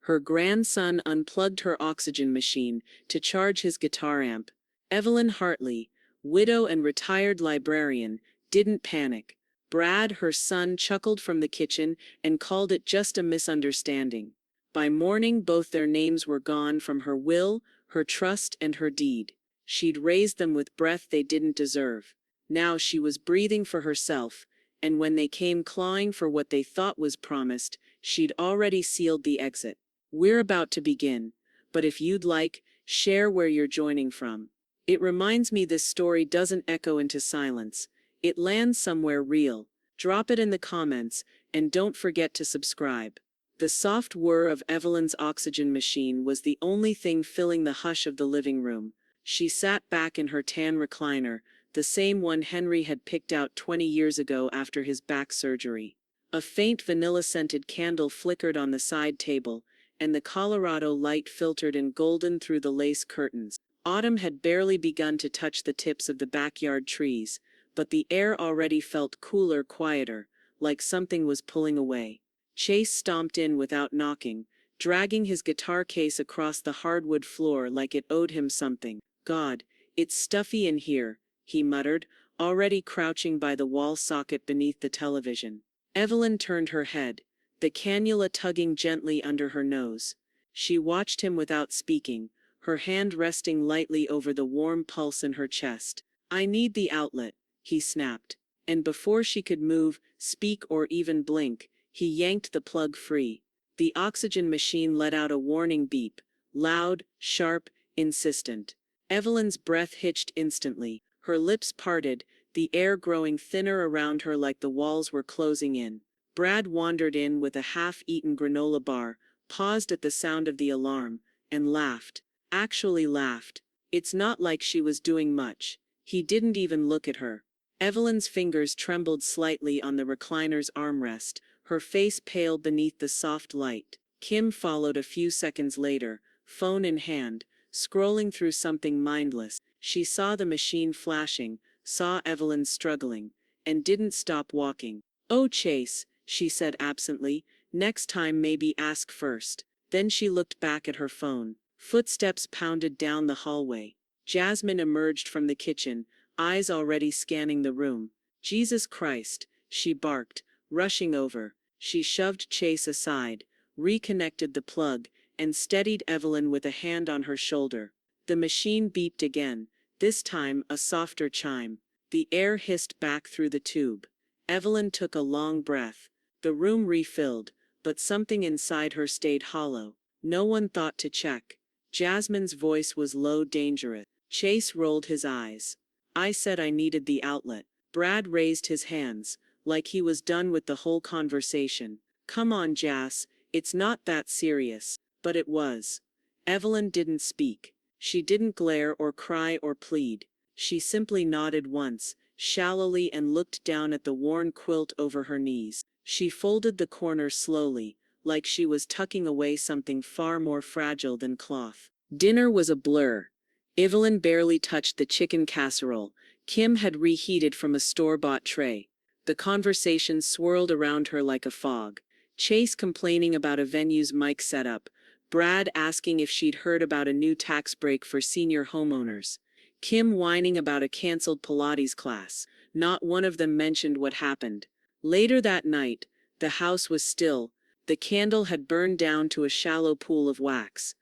Her grandson unplugged her oxygen machine to charge his guitar amp. Evelyn Hartley, widow and retired librarian, didn't panic. Brad, her son, chuckled from the kitchen and called it just a misunderstanding. By morning, both their names were gone from her will, her trust, and her deed. She'd raised them with breath they didn't deserve. Now she was breathing for herself, and when they came clawing for what they thought was promised, she'd already sealed the exit. We're about to begin, but if you'd like, share where you're joining from. It reminds me this story doesn't echo into silence. It lands somewhere real. Drop it in the comments, and don't forget to subscribe. The soft whir of Evelyn's oxygen machine was the only thing filling the hush of the living room. She sat back in her tan recliner, the same one Henry had picked out 20 years ago after his back surgery. A faint vanilla-scented candle flickered on the side table, and the Colorado light filtered in golden through the lace curtains. Autumn had barely begun to touch the tips of the backyard trees, but the air already felt cooler, quieter, like something was pulling away. Chase stomped in without knocking, dragging his guitar case across the hardwood floor like it owed him something. "God, it's stuffy in here," he muttered, already crouching by the wall socket beneath the television. Evelyn turned her head, the cannula tugging gently under her nose. She watched him without speaking, her hand resting lightly over the warm pulse in her chest. "I need the outlet," he snapped. And before she could move, speak, or even blink, he yanked the plug free. The oxygen machine let out a warning beep, loud, sharp, insistent. Evelyn's breath hitched instantly, her lips parted, the air growing thinner around her like the walls were closing in. Brad wandered in with a half-eaten granola bar, paused at the sound of the alarm, and laughed. Actually laughed. It's not like she was doing much. He didn't even look at her. Evelyn's fingers trembled slightly on the recliner's armrest, her face pale beneath the soft light. Kim followed a few seconds later, phone in hand, scrolling through something mindless. She saw the machine flashing, saw Evelyn struggling, and didn't stop walking. "Oh, Chase," she said absently, "next time maybe ask first." Then she looked back at her phone. Footsteps pounded down the hallway. Jasmine emerged from the kitchen, eyes already scanning the room. "Jesus Christ," she barked, rushing over. She shoved Chase aside, reconnected the plug, and steadied Evelyn with a hand on her shoulder. The machine beeped again, this time a softer chime. The air hissed back through the tube. Evelyn took a long breath. The room refilled, but something inside her stayed hollow. No one thought to check. Jasmine's voice was low, dangerous. Chase rolled his eyes. "I said I needed the outlet." Brad raised his hands, like he was done with the whole conversation. "Come on, Jas, it's not that serious." But it was. Evelyn didn't speak. She didn't glare or cry or plead. She simply nodded once, shallowly, and looked down at the worn quilt over her knees. She folded the corner slowly, like she was tucking away something far more fragile than cloth. Dinner was a blur. Evelyn barely touched the chicken casserole. Kim had reheated from a store-bought tray. The conversation swirled around her like a fog. Chase complaining about a venue's mic setup. Brad asking if she'd heard about a new tax break for senior homeowners. Kim whining about a canceled Pilates class. Not one of them mentioned what happened. Later that night, the house was still. The candle had burned down to a shallow pool of wax.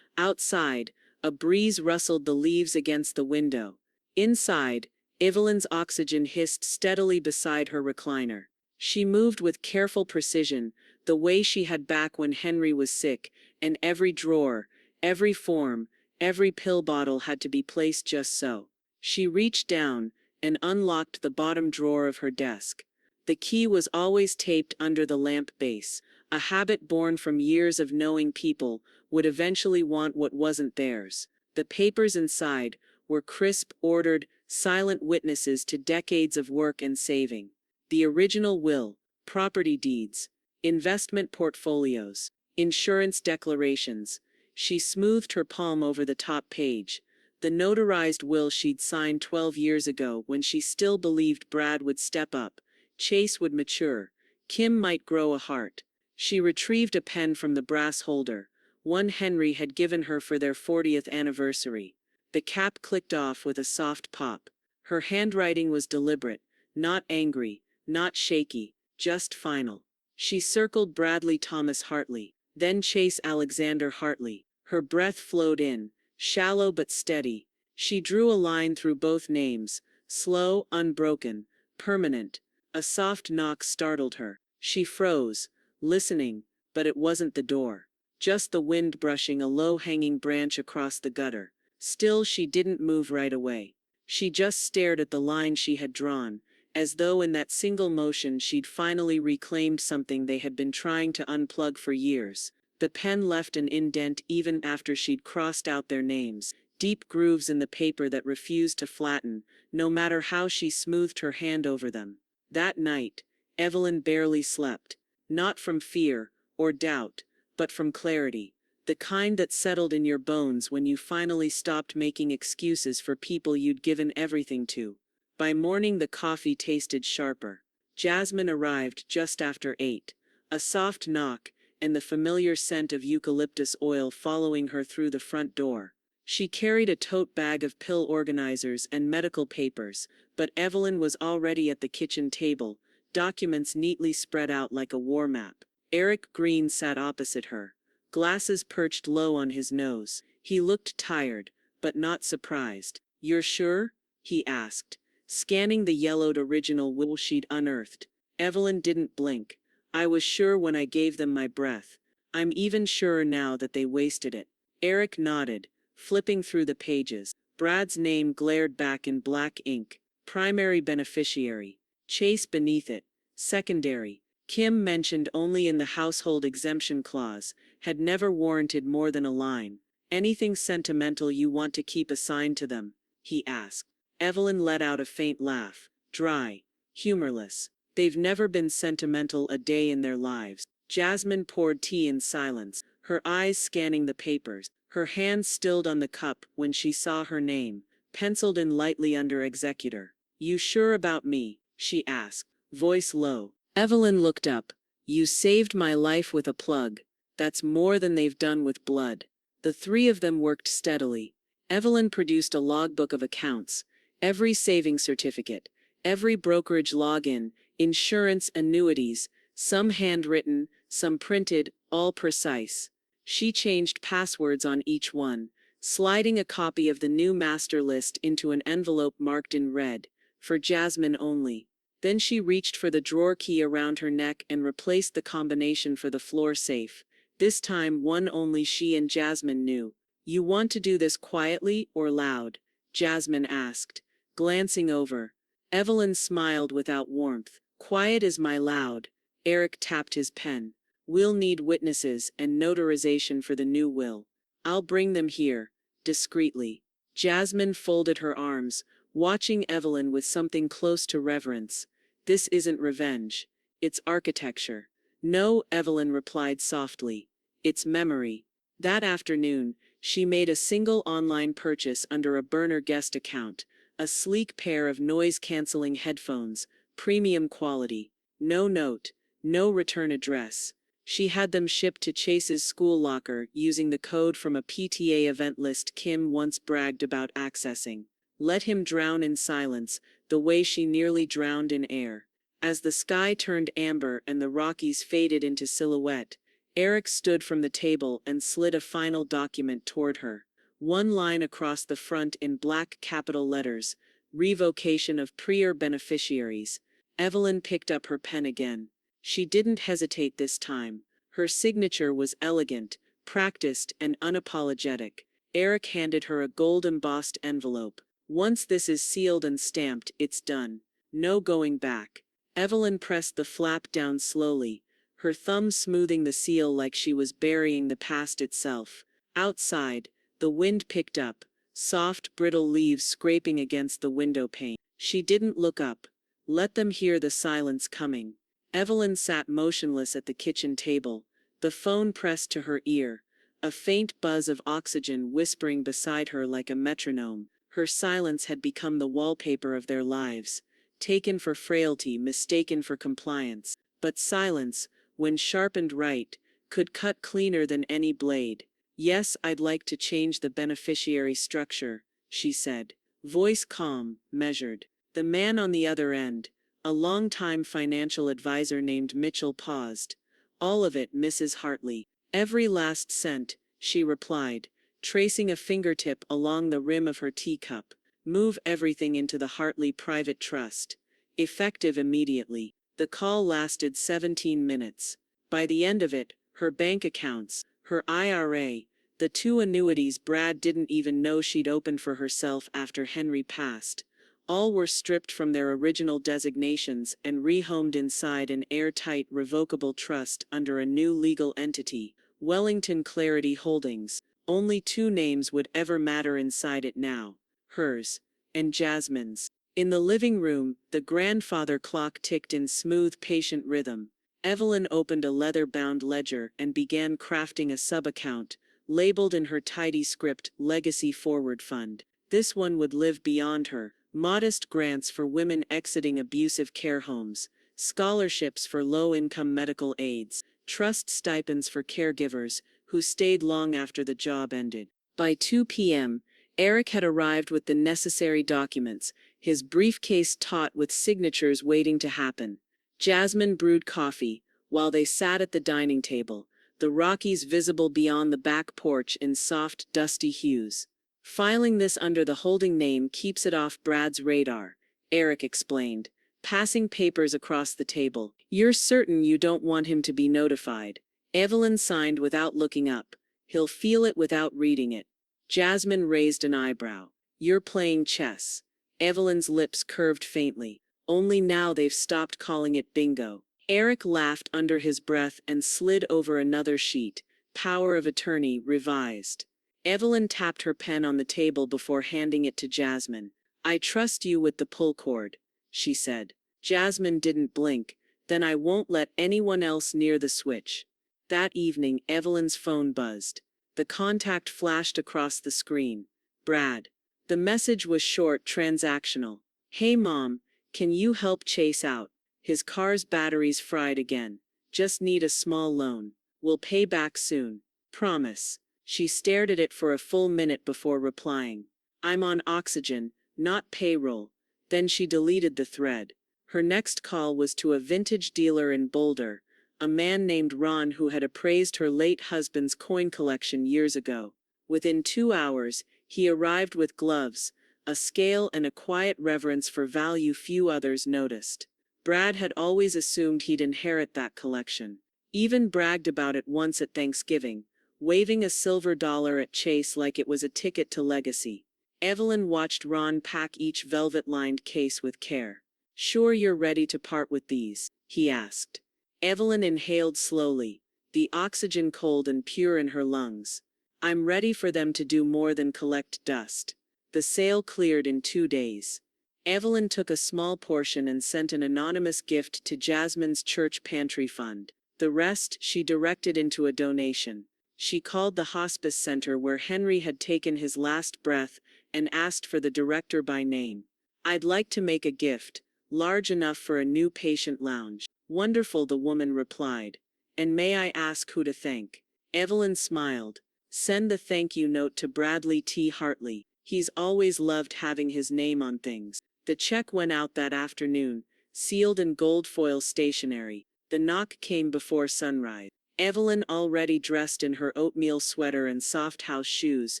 Outside, a breeze rustled the leaves against the window. Inside, Evelyn's oxygen hissed steadily beside her recliner. She moved with careful precision, the way she had back when Henry was sick, and every drawer, every form, every pill bottle had to be placed just so. She reached down and unlocked the bottom drawer of her desk. The key was always taped under the lamp base, a habit born from years of knowing people would eventually want what wasn't theirs. The papers inside were crisp, ordered, silent witnesses to decades of work and saving. The original will, property deeds, investment portfolios, insurance declarations. She smoothed her palm over the top page. The notarized will she'd signed 12 years ago when she still believed Brad would step up, Chase would mature, Kim might grow a heart. She retrieved a pen from the brass holder. one Henry had given her for their 40th anniversary. The cap clicked off with a soft pop. Her handwriting was deliberate, not angry, not shaky, just final. She circled Bradley Thomas Hartley, then Chase Alexander Hartley. Her breath flowed in, shallow but steady. She drew a line through both names, slow, unbroken, permanent. A soft knock startled her. She froze, listening, but it wasn't the door. Just the wind brushing a low-hanging branch across the gutter. Still, she didn't move right away. She just stared at the line she had drawn, as though in that single motion she'd finally reclaimed something they had been trying to unplug for years. The pen left an indent even after she'd crossed out their names, deep grooves in the paper that refused to flatten, no matter how she smoothed her hand over them. That night, Evelyn barely slept, not from fear or doubt, but from clarity, the kind that settled in your bones when you finally stopped making excuses for people you'd given everything to. By morning the coffee tasted sharper. Jasmine arrived just after 8. A soft knock, and the familiar scent of eucalyptus oil following her through the front door. She carried a tote bag of pill organizers and medical papers, but Evelyn was already at the kitchen table, documents neatly spread out like a war map. Eric Green sat opposite her, glasses perched low on his nose. He looked tired, but not surprised. "You're sure?" he asked, scanning the yellowed original will she'd unearthed. Evelyn didn't blink. "I was sure when I gave them my breath. I'm even surer now that they wasted it." Eric nodded, flipping through the pages. Brad's name glared back in black ink. Primary beneficiary. Chase beneath it. Secondary. Kim, mentioned only in the household exemption clause, had never warranted more than a line. "Anything sentimental you want to keep assigned to them?" he asked. Evelyn let out a faint laugh. Dry. Humorless. "They've never been sentimental a day in their lives." Jasmine poured tea in silence, her eyes scanning the papers. Her hand stilled on the cup when she saw her name, penciled in lightly under executor. "You sure about me?" she asked, voice low. Evelyn looked up. "You saved my life with a plug. That's more than they've done with blood." The three of them worked steadily. Evelyn produced a logbook of accounts, every savings certificate, every brokerage login, insurance, annuities, some handwritten, some printed, all precise. She changed passwords on each one, sliding a copy of the new master list into an envelope marked in red, "For Jasmine only." Then she reached for the drawer key around her neck and replaced the combination for the floor safe. This time one only she and Jasmine knew. "You want to do this quietly or loud?" Jasmine asked, glancing over. Evelyn smiled without warmth. "Quiet is my loud." Eric tapped his pen. "We'll need witnesses and notarization for the new will." "I'll bring them here." Discreetly. Jasmine folded her arms, watching Evelyn with something close to reverence. "This isn't revenge. It's architecture." "No," Evelyn replied softly. "It's memory." That afternoon, she made a single online purchase under a burner guest account, a sleek pair of noise-canceling headphones, premium quality. No note, no return address. She had them shipped to Chase's school locker using the code from a PTA event list Kim once bragged about accessing. Let him drown in silence, the way she nearly drowned in air. As the sky turned amber and the Rockies faded into silhouette, Eric stood from the table and slid a final document toward her. One line across the front in black capital letters, "Revocation of prior beneficiaries." Evelyn picked up her pen again. She didn't hesitate this time. Her signature was elegant, practiced, and unapologetic. Eric handed her a gold-embossed envelope. "Once this is sealed and stamped, it's done. No going back." Evelyn pressed the flap down slowly, her thumb smoothing the seal like she was burying the past itself. Outside, the wind picked up, soft, brittle leaves scraping against the window pane. She didn't look up. Let them hear the silence coming. Evelyn sat motionless at the kitchen table, the phone pressed to her ear, a faint buzz of oxygen whispering beside her like a metronome. Her silence had become the wallpaper of their lives, taken for frailty, mistaken for compliance. But silence, when sharpened right, could cut cleaner than any blade. Yes, I'd like to change the beneficiary structure, she said. Voice calm, measured. The man on the other end, a longtime financial advisor named Mitchell, paused. All of it, Mrs. Hartley. Every last cent, she replied, tracing a fingertip along the rim of her teacup. Move everything into the Hartley Private Trust. Effective immediately. The call lasted 17 minutes. By the end of it, her bank accounts, her IRA, the two annuities Brad didn't even know she'd opened for herself after Henry passed, all were stripped from their original designations and rehomed inside an airtight revocable trust under a new legal entity, Wellington Clarity Holdings. Only two names would ever matter inside it now, hers and Jasmine's. In the living room, the grandfather clock ticked in smooth, patient rhythm. Evelyn opened a leather-bound ledger and began crafting a sub-account, labeled in her tidy script, Legacy Forward Fund. This one would live beyond her. Modest grants for women exiting abusive care homes, scholarships for low-income medical aids, trust stipends for caregivers who stayed long after the job ended. By 2 p.m., Eric had arrived with the necessary documents, his briefcase taut with signatures waiting to happen. Jasmine brewed coffee, while they sat at the dining table, the Rockies visible beyond the back porch in soft, dusty hues. Filing this under the holding name keeps it off Brad's radar, Eric explained, passing papers across the table. You're certain you don't want him to be notified? Evelyn signed without looking up. He'll feel it without reading it. Jasmine raised an eyebrow. You're playing chess. Evelyn's lips curved faintly. Only now they've stopped calling it bingo. Eric laughed under his breath and slid over another sheet. Power of Attorney, revised. Evelyn tapped her pen on the table before handing it to Jasmine. I trust you with the pull cord, she said. Jasmine didn't blink. Then I won't let anyone else near the switch. That evening, Evelyn's phone buzzed. The contact flashed across the screen. Brad. The message was short, transactional. Hey Mom, can you help Chase out? His car's battery's fried again. Just need a small loan. We'll pay back soon. Promise. She stared at it for a full minute before replying. I'm on oxygen, not payroll. Then she deleted the thread. Her next call was to a vintage dealer in Boulder, a man named Ron who had appraised her late husband's coin collection years ago. Within 2 hours, he arrived with gloves, a scale and a quiet reverence for value few others noticed. Brad had always assumed he'd inherit that collection. Even bragged about it once at Thanksgiving, waving a silver dollar at Chase like it was a ticket to legacy. Evelyn watched Ron pack each velvet-lined case with care. Sure you're ready to part with these? He asked. Evelyn inhaled slowly, the oxygen cold and pure in her lungs. I'm ready for them to do more than collect dust. The sale cleared in 2 days. Evelyn took a small portion and sent an anonymous gift to Jasmine's church pantry fund. The rest she directed into a donation. She called the hospice center where Henry had taken his last breath and asked for the director by name. I'd like to make a gift, large enough for a new patient lounge. Wonderful, the woman replied. And may I ask who to thank? Evelyn smiled. Send the thank you note to Bradley T. Hartley. He's always loved having his name on things. The check went out that afternoon, sealed in gold foil stationery. The knock came before sunrise. Evelyn, already dressed in her oatmeal sweater and soft house shoes,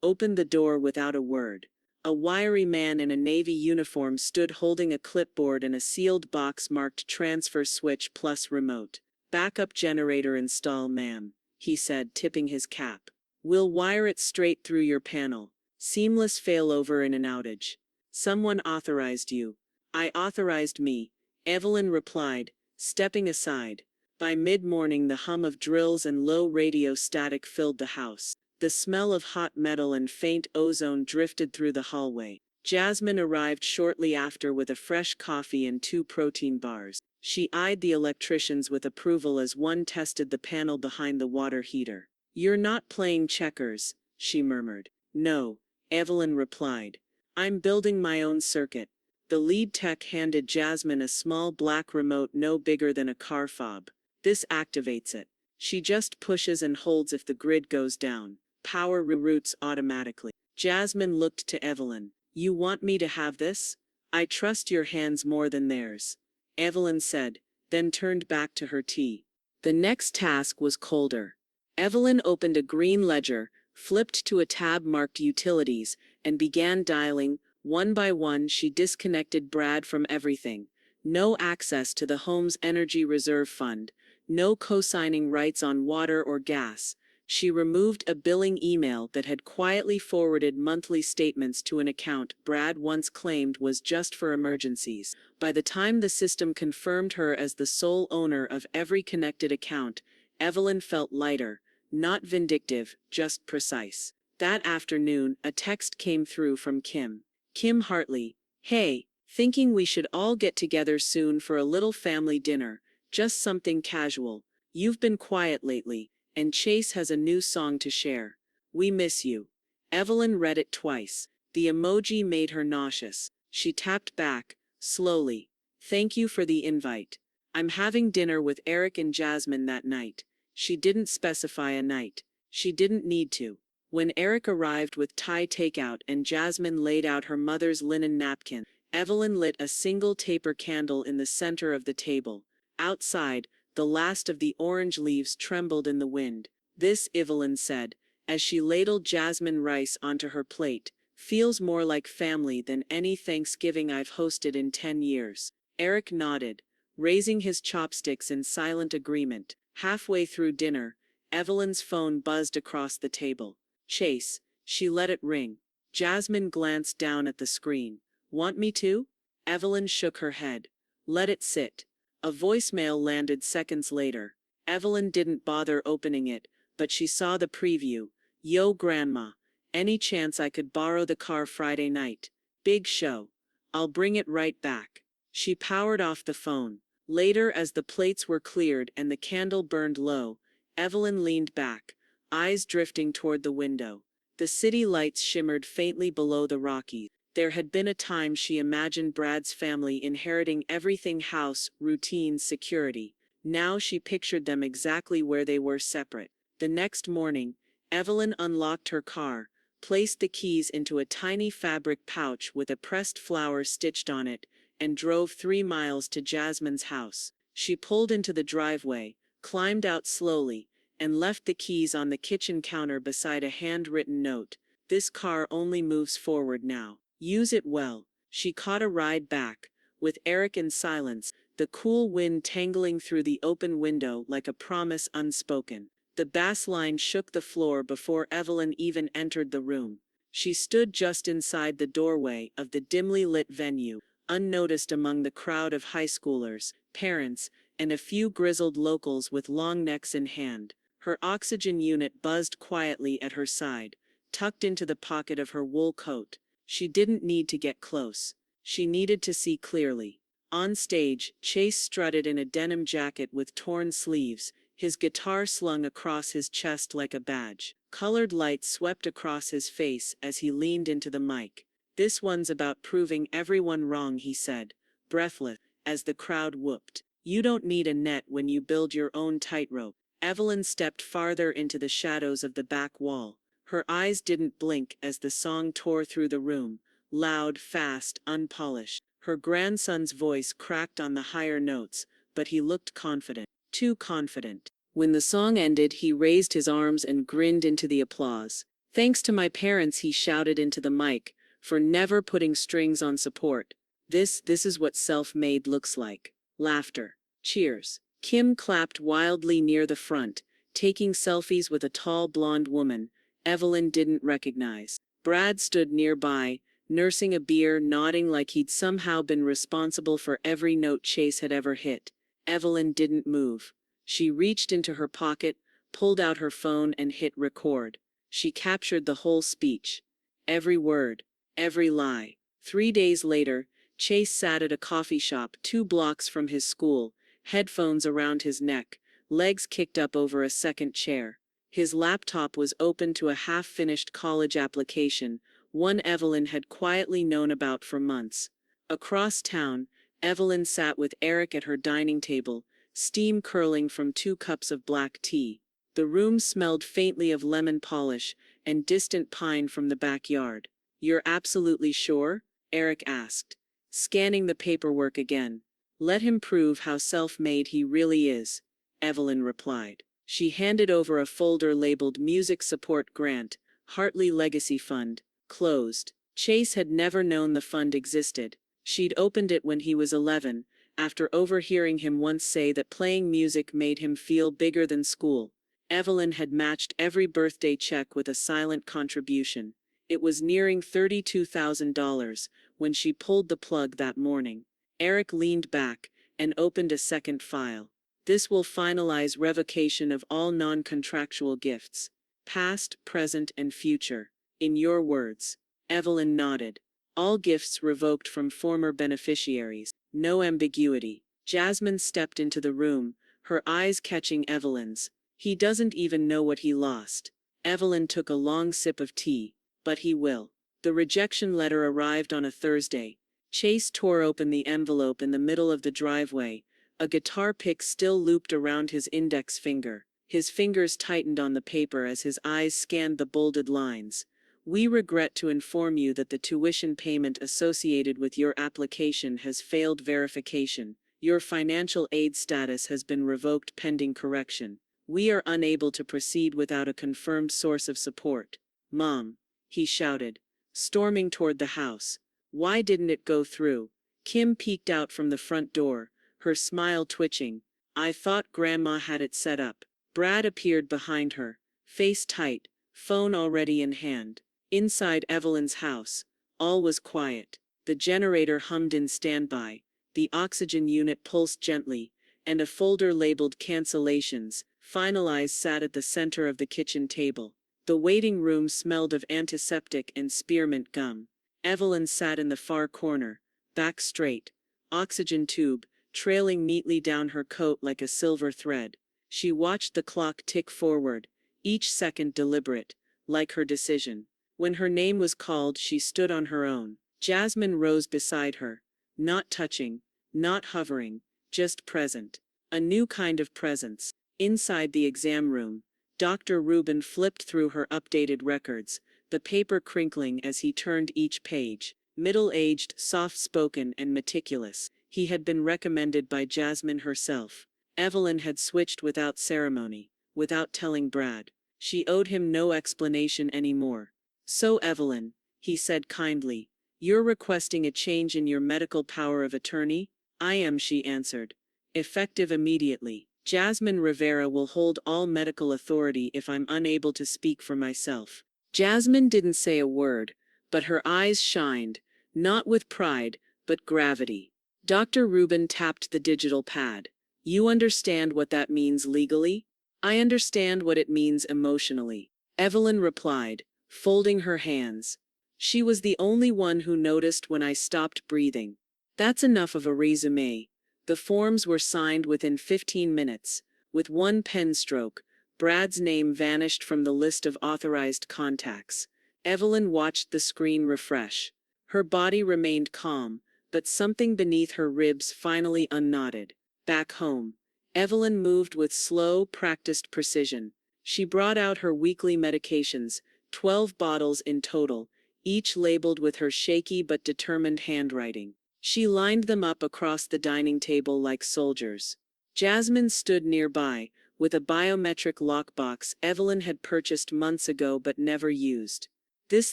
opened the door without a word. A wiry man in a navy uniform stood holding a clipboard and a sealed box marked Transfer Switch plus Remote. Backup generator install, ma'am, he said, tipping his cap. We'll wire it straight through your panel. Seamless failover in an outage. Someone authorized you. I authorized me, Evelyn replied, stepping aside. By mid-morning the hum of drills and low radio static filled the house. The smell of hot metal and faint ozone drifted through the hallway. Jasmine arrived shortly after with a fresh coffee and 2 protein bars. She eyed the electricians with approval as one tested the panel behind the water heater. You're not playing checkers, she murmured. No, Evelyn replied. I'm building my own circuit. The lead tech handed Jasmine a small black remote no bigger than a car fob. This activates it. She just pushes and holds if the grid goes down. power reroutes automatically. Jasmine looked to Evelyn. You want me to have this? I trust your hands more than theirs, Evelyn said, then turned back to her tea. The next task was colder. Evelyn opened a green ledger, flipped to a tab marked Utilities, and began dialing. One by one, she disconnected Brad from everything. No access to the home's energy reserve fund, no co-signing rights on water or gas. She removed a billing email that had quietly forwarded monthly statements to an account Brad once claimed was just for emergencies. By the time the system confirmed her as the sole owner of every connected account, Evelyn felt lighter, not vindictive, just precise. That afternoon, a text came through from Kim. Kim Hartley. Hey, thinking we should all get together soon for a little family dinner, just something casual. You've been quiet lately, and Chase has a new song to share. We miss you. Evelyn read it twice. The emoji made her nauseous. She tapped back, slowly. Thank you for the invite. I'm having dinner with Eric and Jasmine that night. She didn't specify a night. She didn't need to. When Eric arrived with Thai takeout and Jasmine laid out her mother's linen napkin, Evelyn lit a single taper candle in the center of the table. Outside, the last of the orange leaves trembled in the wind. This, Evelyn said, as she ladled Jasmine rice onto her plate, feels more like family than any Thanksgiving I've hosted in 10 years. Eric nodded, raising his chopsticks in silent agreement. Halfway through dinner, Evelyn's phone buzzed across the table. Chase. She let it ring. Jasmine glanced down at the screen. Want me to? Evelyn shook her head. Let it sit. A voicemail landed seconds later. Evelyn didn't bother opening it, but she saw the preview. Yo, Grandma. Any chance I could borrow the car Friday night? Big show. I'll bring it right back. She powered off the phone. Later, as the plates were cleared and the candle burned low, Evelyn leaned back, eyes drifting toward the window. The city lights shimmered faintly below the Rockies. There had been a time she imagined Brad's family inheriting everything: house, routine, security. Now she pictured them exactly where they were, separate. The next morning, Evelyn unlocked her car, placed the keys into a tiny fabric pouch with a pressed flower stitched on it, and drove 3 miles to Jasmine's house. She pulled into the driveway, climbed out slowly, and left the keys on the kitchen counter beside a handwritten note. This car only moves forward now. Use it well. She caught a ride back, with Eric in silence, the cool wind tangling through the open window like a promise unspoken. The bass line shook the floor before Evelyn even entered the room. She stood just inside the doorway of the dimly lit venue, unnoticed among the crowd of high schoolers, parents, and a few grizzled locals with long necks in hand. Her oxygen unit buzzed quietly at her side, tucked into the pocket of her wool coat. She didn't need to get close. She needed to see clearly. On stage, Chase strutted in a denim jacket with torn sleeves, his guitar slung across his chest like a badge. Colored light swept across his face as he leaned into the mic. This one's about proving everyone wrong, he said, breathless, as the crowd whooped. You don't need a net when you build your own tightrope. Evelyn stepped farther into the shadows of the back wall. Her eyes didn't blink as the song tore through the room, loud, fast, unpolished. Her grandson's voice cracked on the higher notes, but he looked confident, too confident. When the song ended, he raised his arms and grinned into the applause. Thanks to my parents, he shouted into the mic, for never putting strings on support. This is what self-made looks like. Laughter. Cheers. Kim clapped wildly near the front, taking selfies with a tall blonde woman Evelyn didn't recognize. Brad stood nearby, nursing a beer, nodding like he'd somehow been responsible for every note Chase had ever hit. Evelyn didn't move. She reached into her pocket, pulled out her phone and hit record. She captured the whole speech. Every word. Every lie. 3 days later, Chase sat at a coffee shop 2 blocks from his school, headphones around his neck, legs kicked up over a second chair. His laptop was open to a half-finished college application, one Evelyn had quietly known about for months. Across town, Evelyn sat with Eric at her dining table, steam curling from 2 cups of black tea. The room smelled faintly of lemon polish and distant pine from the backyard. "You're absolutely sure?" Eric asked, scanning the paperwork again. "Let him prove how self-made he really is," Evelyn replied. She handed over a folder labeled Music Support Grant, Hartley Legacy Fund, closed. Chase had never known the fund existed. She'd opened it when he was 11, after overhearing him once say that playing music made him feel bigger than school. Evelyn had matched every birthday check with a silent contribution. It was nearing $32,000 when she pulled the plug that morning. Eric leaned back and opened a second file. "This will finalize revocation of all non-contractual gifts, past, present, and future. In your words." Evelyn nodded. "All gifts revoked from former beneficiaries. No ambiguity." Jasmine stepped into the room, her eyes catching Evelyn's. "He doesn't even know what he lost." Evelyn took a long sip of tea. "But he will." The rejection letter arrived on a Thursday. Chase tore open the envelope in the middle of the driveway, a guitar pick still looped around his index finger. His fingers tightened on the paper as his eyes scanned the bolded lines. "We regret to inform you that the tuition payment associated with your application has failed verification. Your financial aid status has been revoked pending correction. We are unable to proceed without a confirmed source of support." "Mom," he shouted, storming toward the house. "Why didn't it go through?" Kim peeked out from the front door, her smile twitching. "I thought Grandma had it set up." Brad appeared behind her, face tight, phone already in hand. Inside Evelyn's house, all was quiet. The generator hummed in standby, the oxygen unit pulsed gently, and a folder labeled Cancellations, Finalized sat at the center of the kitchen table. The waiting room smelled of antiseptic and spearmint gum. Evelyn sat in the far corner, back straight, oxygen tube trailing neatly down her coat like a silver thread. She watched the clock tick forward, each second deliberate, like her decision. When her name was called, she stood on her own. Jasmine rose beside her, not touching, not hovering, just present. A new kind of presence. Inside the exam room, Dr. Rubin flipped through her updated records, the paper crinkling as he turned each page. Middle-aged, soft-spoken, and meticulous, he had been recommended by Jasmine herself. Evelyn had switched without ceremony, without telling Brad. She owed him no explanation anymore. "So Evelyn," he said kindly, "you're requesting a change in your medical power of attorney?" "I am," she answered. "Effective immediately. Jasmine Rivera will hold all medical authority if I'm unable to speak for myself." Jasmine didn't say a word, but her eyes shined, not with pride, but gravity. Dr. Rubin tapped the digital pad. "You understand what that means legally?" "I understand what it means emotionally," Evelyn replied, folding her hands. She was the only one who noticed when I stopped breathing. "That's enough of a resume." The forms were signed within 15 minutes. With one pen stroke, Brad's name vanished from the list of authorized contacts. Evelyn watched the screen refresh. Her body remained calm, but something beneath her ribs finally unknotted. Back home, Evelyn moved with slow, practiced precision. She brought out her weekly medications, 12 bottles in total, each labeled with her shaky but determined handwriting. She lined them up across the dining table like soldiers. Jasmine stood nearby, with a biometric lockbox Evelyn had purchased months ago but never used. "This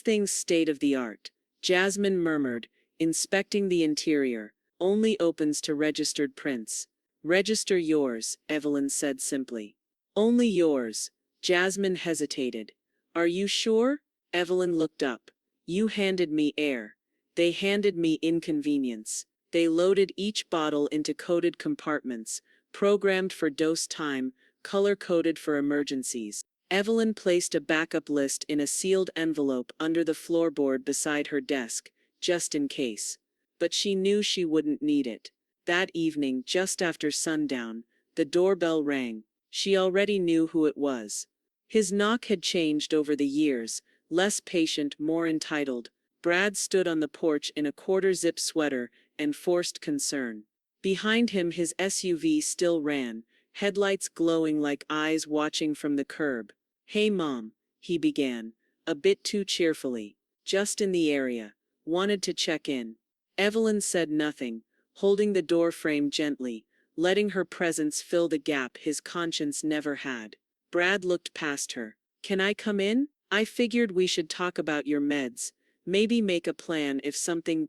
thing's state-of-the-art," Jasmine murmured, inspecting the interior. "Only opens to registered prints." "Register yours," Evelyn said simply. "Only yours." Jasmine hesitated. "Are you sure?" Evelyn looked up. "You handed me air. They handed me inconvenience." They loaded each bottle into coded compartments, programmed for dose time, color-coded for emergencies. Evelyn placed a backup list in a sealed envelope under the floorboard beside her desk, just in case. But she knew she wouldn't need it. That evening, just after sundown, the doorbell rang. She already knew who it was. His knock had changed over the years, less patient, more entitled. Brad stood on the porch in a quarter-zip sweater and forced concern. Behind him his SUV still ran, headlights glowing like eyes watching from the curb. "Hey Mom," he began, a bit too cheerfully. "Just in the area. Wanted to check in." Evelyn said nothing, holding the door frame gently, letting her presence fill the gap his conscience never had. Brad looked past her. "Can I come in? I figured we should talk about your meds. Maybe make a plan if something,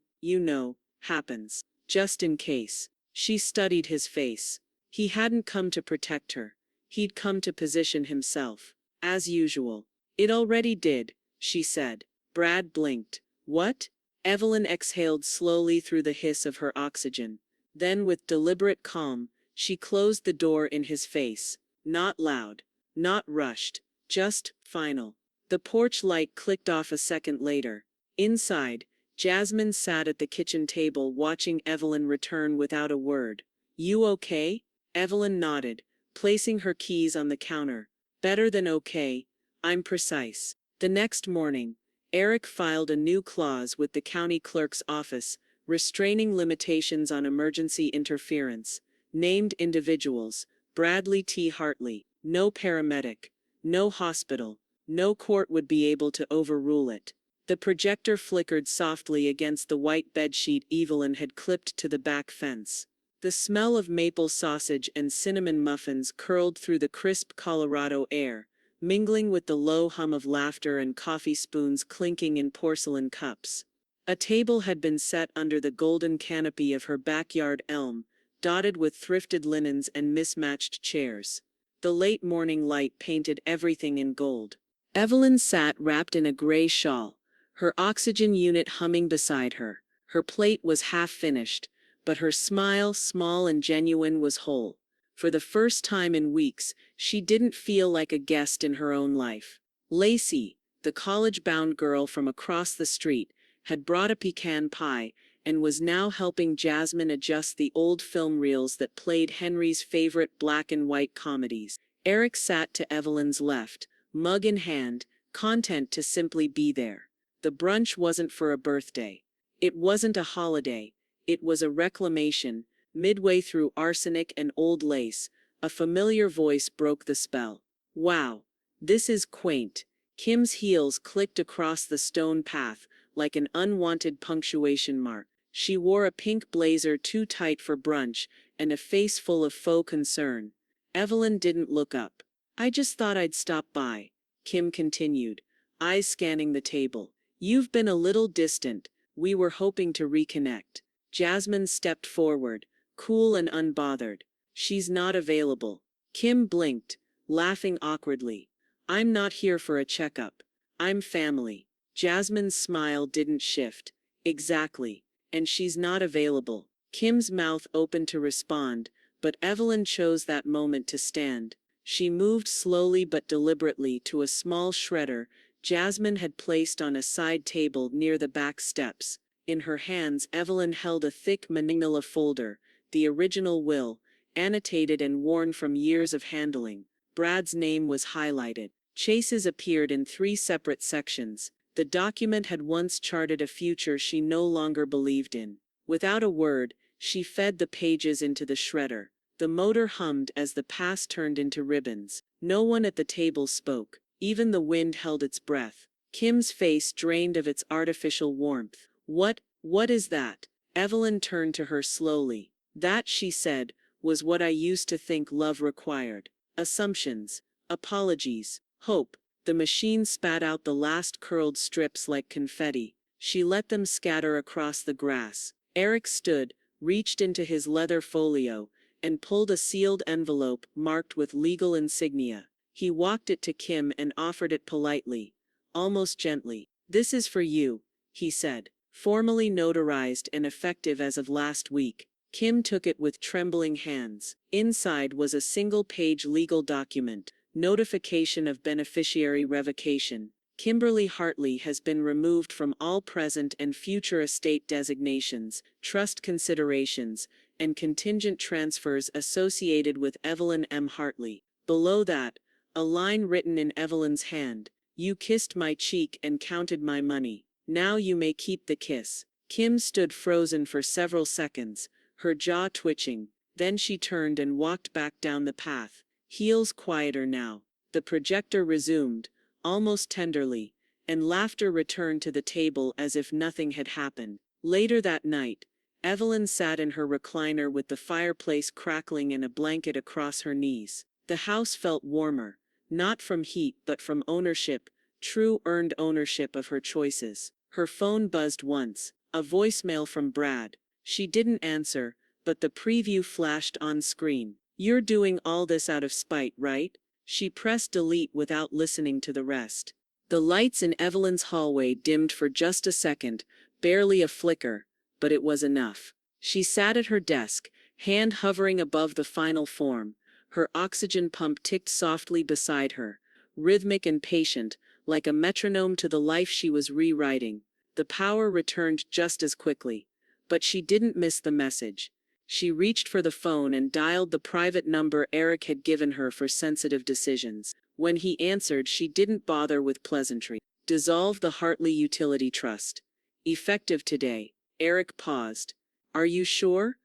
happens. Just in case." She studied his face. He hadn't come to protect her. He'd come to position himself. As usual. "It already did," she said. Brad blinked. "What?" Evelyn exhaled slowly through the hiss of her oxygen. Then, with deliberate calm, she closed the door in his face. Not loud. Not rushed. Just final. The porch light clicked off a second later. Inside, Jasmine sat at the kitchen table watching Evelyn return without a word. "You okay?" Evelyn nodded, placing her keys on the counter. "Better than okay. I'm precise." The next morning, Eric filed a new clause with the county clerk's office, restraining limitations on emergency interference. Named individuals: Bradley T. Hartley. No paramedic. No hospital. No court would be able to overrule it. The projector flickered softly against the white bedsheet Evelyn had clipped to the back fence. The smell of maple sausage and cinnamon muffins curled through the crisp Colorado air, mingling with the low hum of laughter and coffee spoons clinking in porcelain cups. A table had been set under the golden canopy of her backyard elm, dotted with thrifted linens and mismatched chairs. The late morning light painted everything in gold. Evelyn sat wrapped in a gray shawl, her oxygen unit humming beside her. Her plate was half finished, but her smile, small and genuine, was whole. For the first time in weeks, she didn't feel like a guest in her own life. Lacey, the college-bound girl from across the street, had brought a pecan pie and was now helping Jasmine adjust the old film reels that played Henry's favorite black and white comedies. Eric sat to Evelyn's left, mug in hand, content to simply be there. The brunch wasn't for a birthday. It wasn't a holiday. It was a reclamation. Midway through arsenic and old lace, a familiar voice broke the spell. "Wow, this is quaint." Kim's heels clicked across the stone path like an unwanted punctuation mark. She wore a pink blazer too tight for brunch and a face full of faux concern. Evelyn didn't look up. "I just thought I'd stop by," Kim continued, eyes scanning the table. "You've been a little distant. We were hoping to reconnect." Jasmine stepped forward, cool and unbothered. "She's not available." Kim blinked, laughing awkwardly. "I'm not here for a checkup. I'm family." Jasmine's smile didn't shift. "Exactly. And she's not available." Kim's mouth opened to respond, but Evelyn chose that moment to stand. She moved slowly but deliberately to a small shredder Jasmine had placed on a side table near the back steps. In her hands, Evelyn held a thick manila folder, the original will, annotated and worn from years of handling. Brad's name was highlighted. Chase's appeared in 3 separate sections. The document had once charted a future she no longer believed in. Without a word, she fed the pages into the shredder. The motor hummed as the past turned into ribbons. No one at the table spoke. Even the wind held its breath. Kim's face drained of its artificial warmth. What is that?" Evelyn turned to her slowly. "That," she said, "was what I used to think love required. Assumptions. Apologies. Hope." The machine spat out the last curled strips like confetti. She let them scatter across the grass. Eric stood, reached into his leather folio, and pulled a sealed envelope marked with legal insignia. He walked it to Kim and offered it politely, almost gently. "This is for you," he said. "Formally notarized and effective as of last week." Kim took it with trembling hands. Inside was a single-page legal document, notification of beneficiary revocation. Kimberly Hartley has been removed from all present and future estate designations, trust considerations, and contingent transfers associated with Evelyn M. Hartley. Below that, a line written in Evelyn's hand: "You kissed my cheek and counted my money. Now you may keep the kiss." Kim stood frozen for several seconds, her jaw twitching. Then she turned and walked back down the path, heels quieter now. The projector resumed, almost tenderly, and laughter returned to the table as if nothing had happened. Later that night, Evelyn sat in her recliner with the fireplace crackling and a blanket across her knees. The house felt warmer, not from heat but from ownership, true earned ownership of her choices. Her phone buzzed once, a voicemail from Brad. She didn't answer, but the preview flashed on screen. "You're doing all this out of spite, right?" She pressed delete without listening to the rest. The lights in Evelyn's hallway dimmed for just a second, barely a flicker, but it was enough. She sat at her desk, hand hovering above the final form. Her oxygen pump ticked softly beside her, rhythmic and patient, like a metronome to the life she was rewriting. The power returned just as quickly. But she didn't miss the message. She reached for the phone and dialed the private number Eric had given her for sensitive decisions. When he answered, she didn't bother with pleasantry. "Dissolve the Hartley Utility Trust. Effective today." Eric paused. "Are you sure?"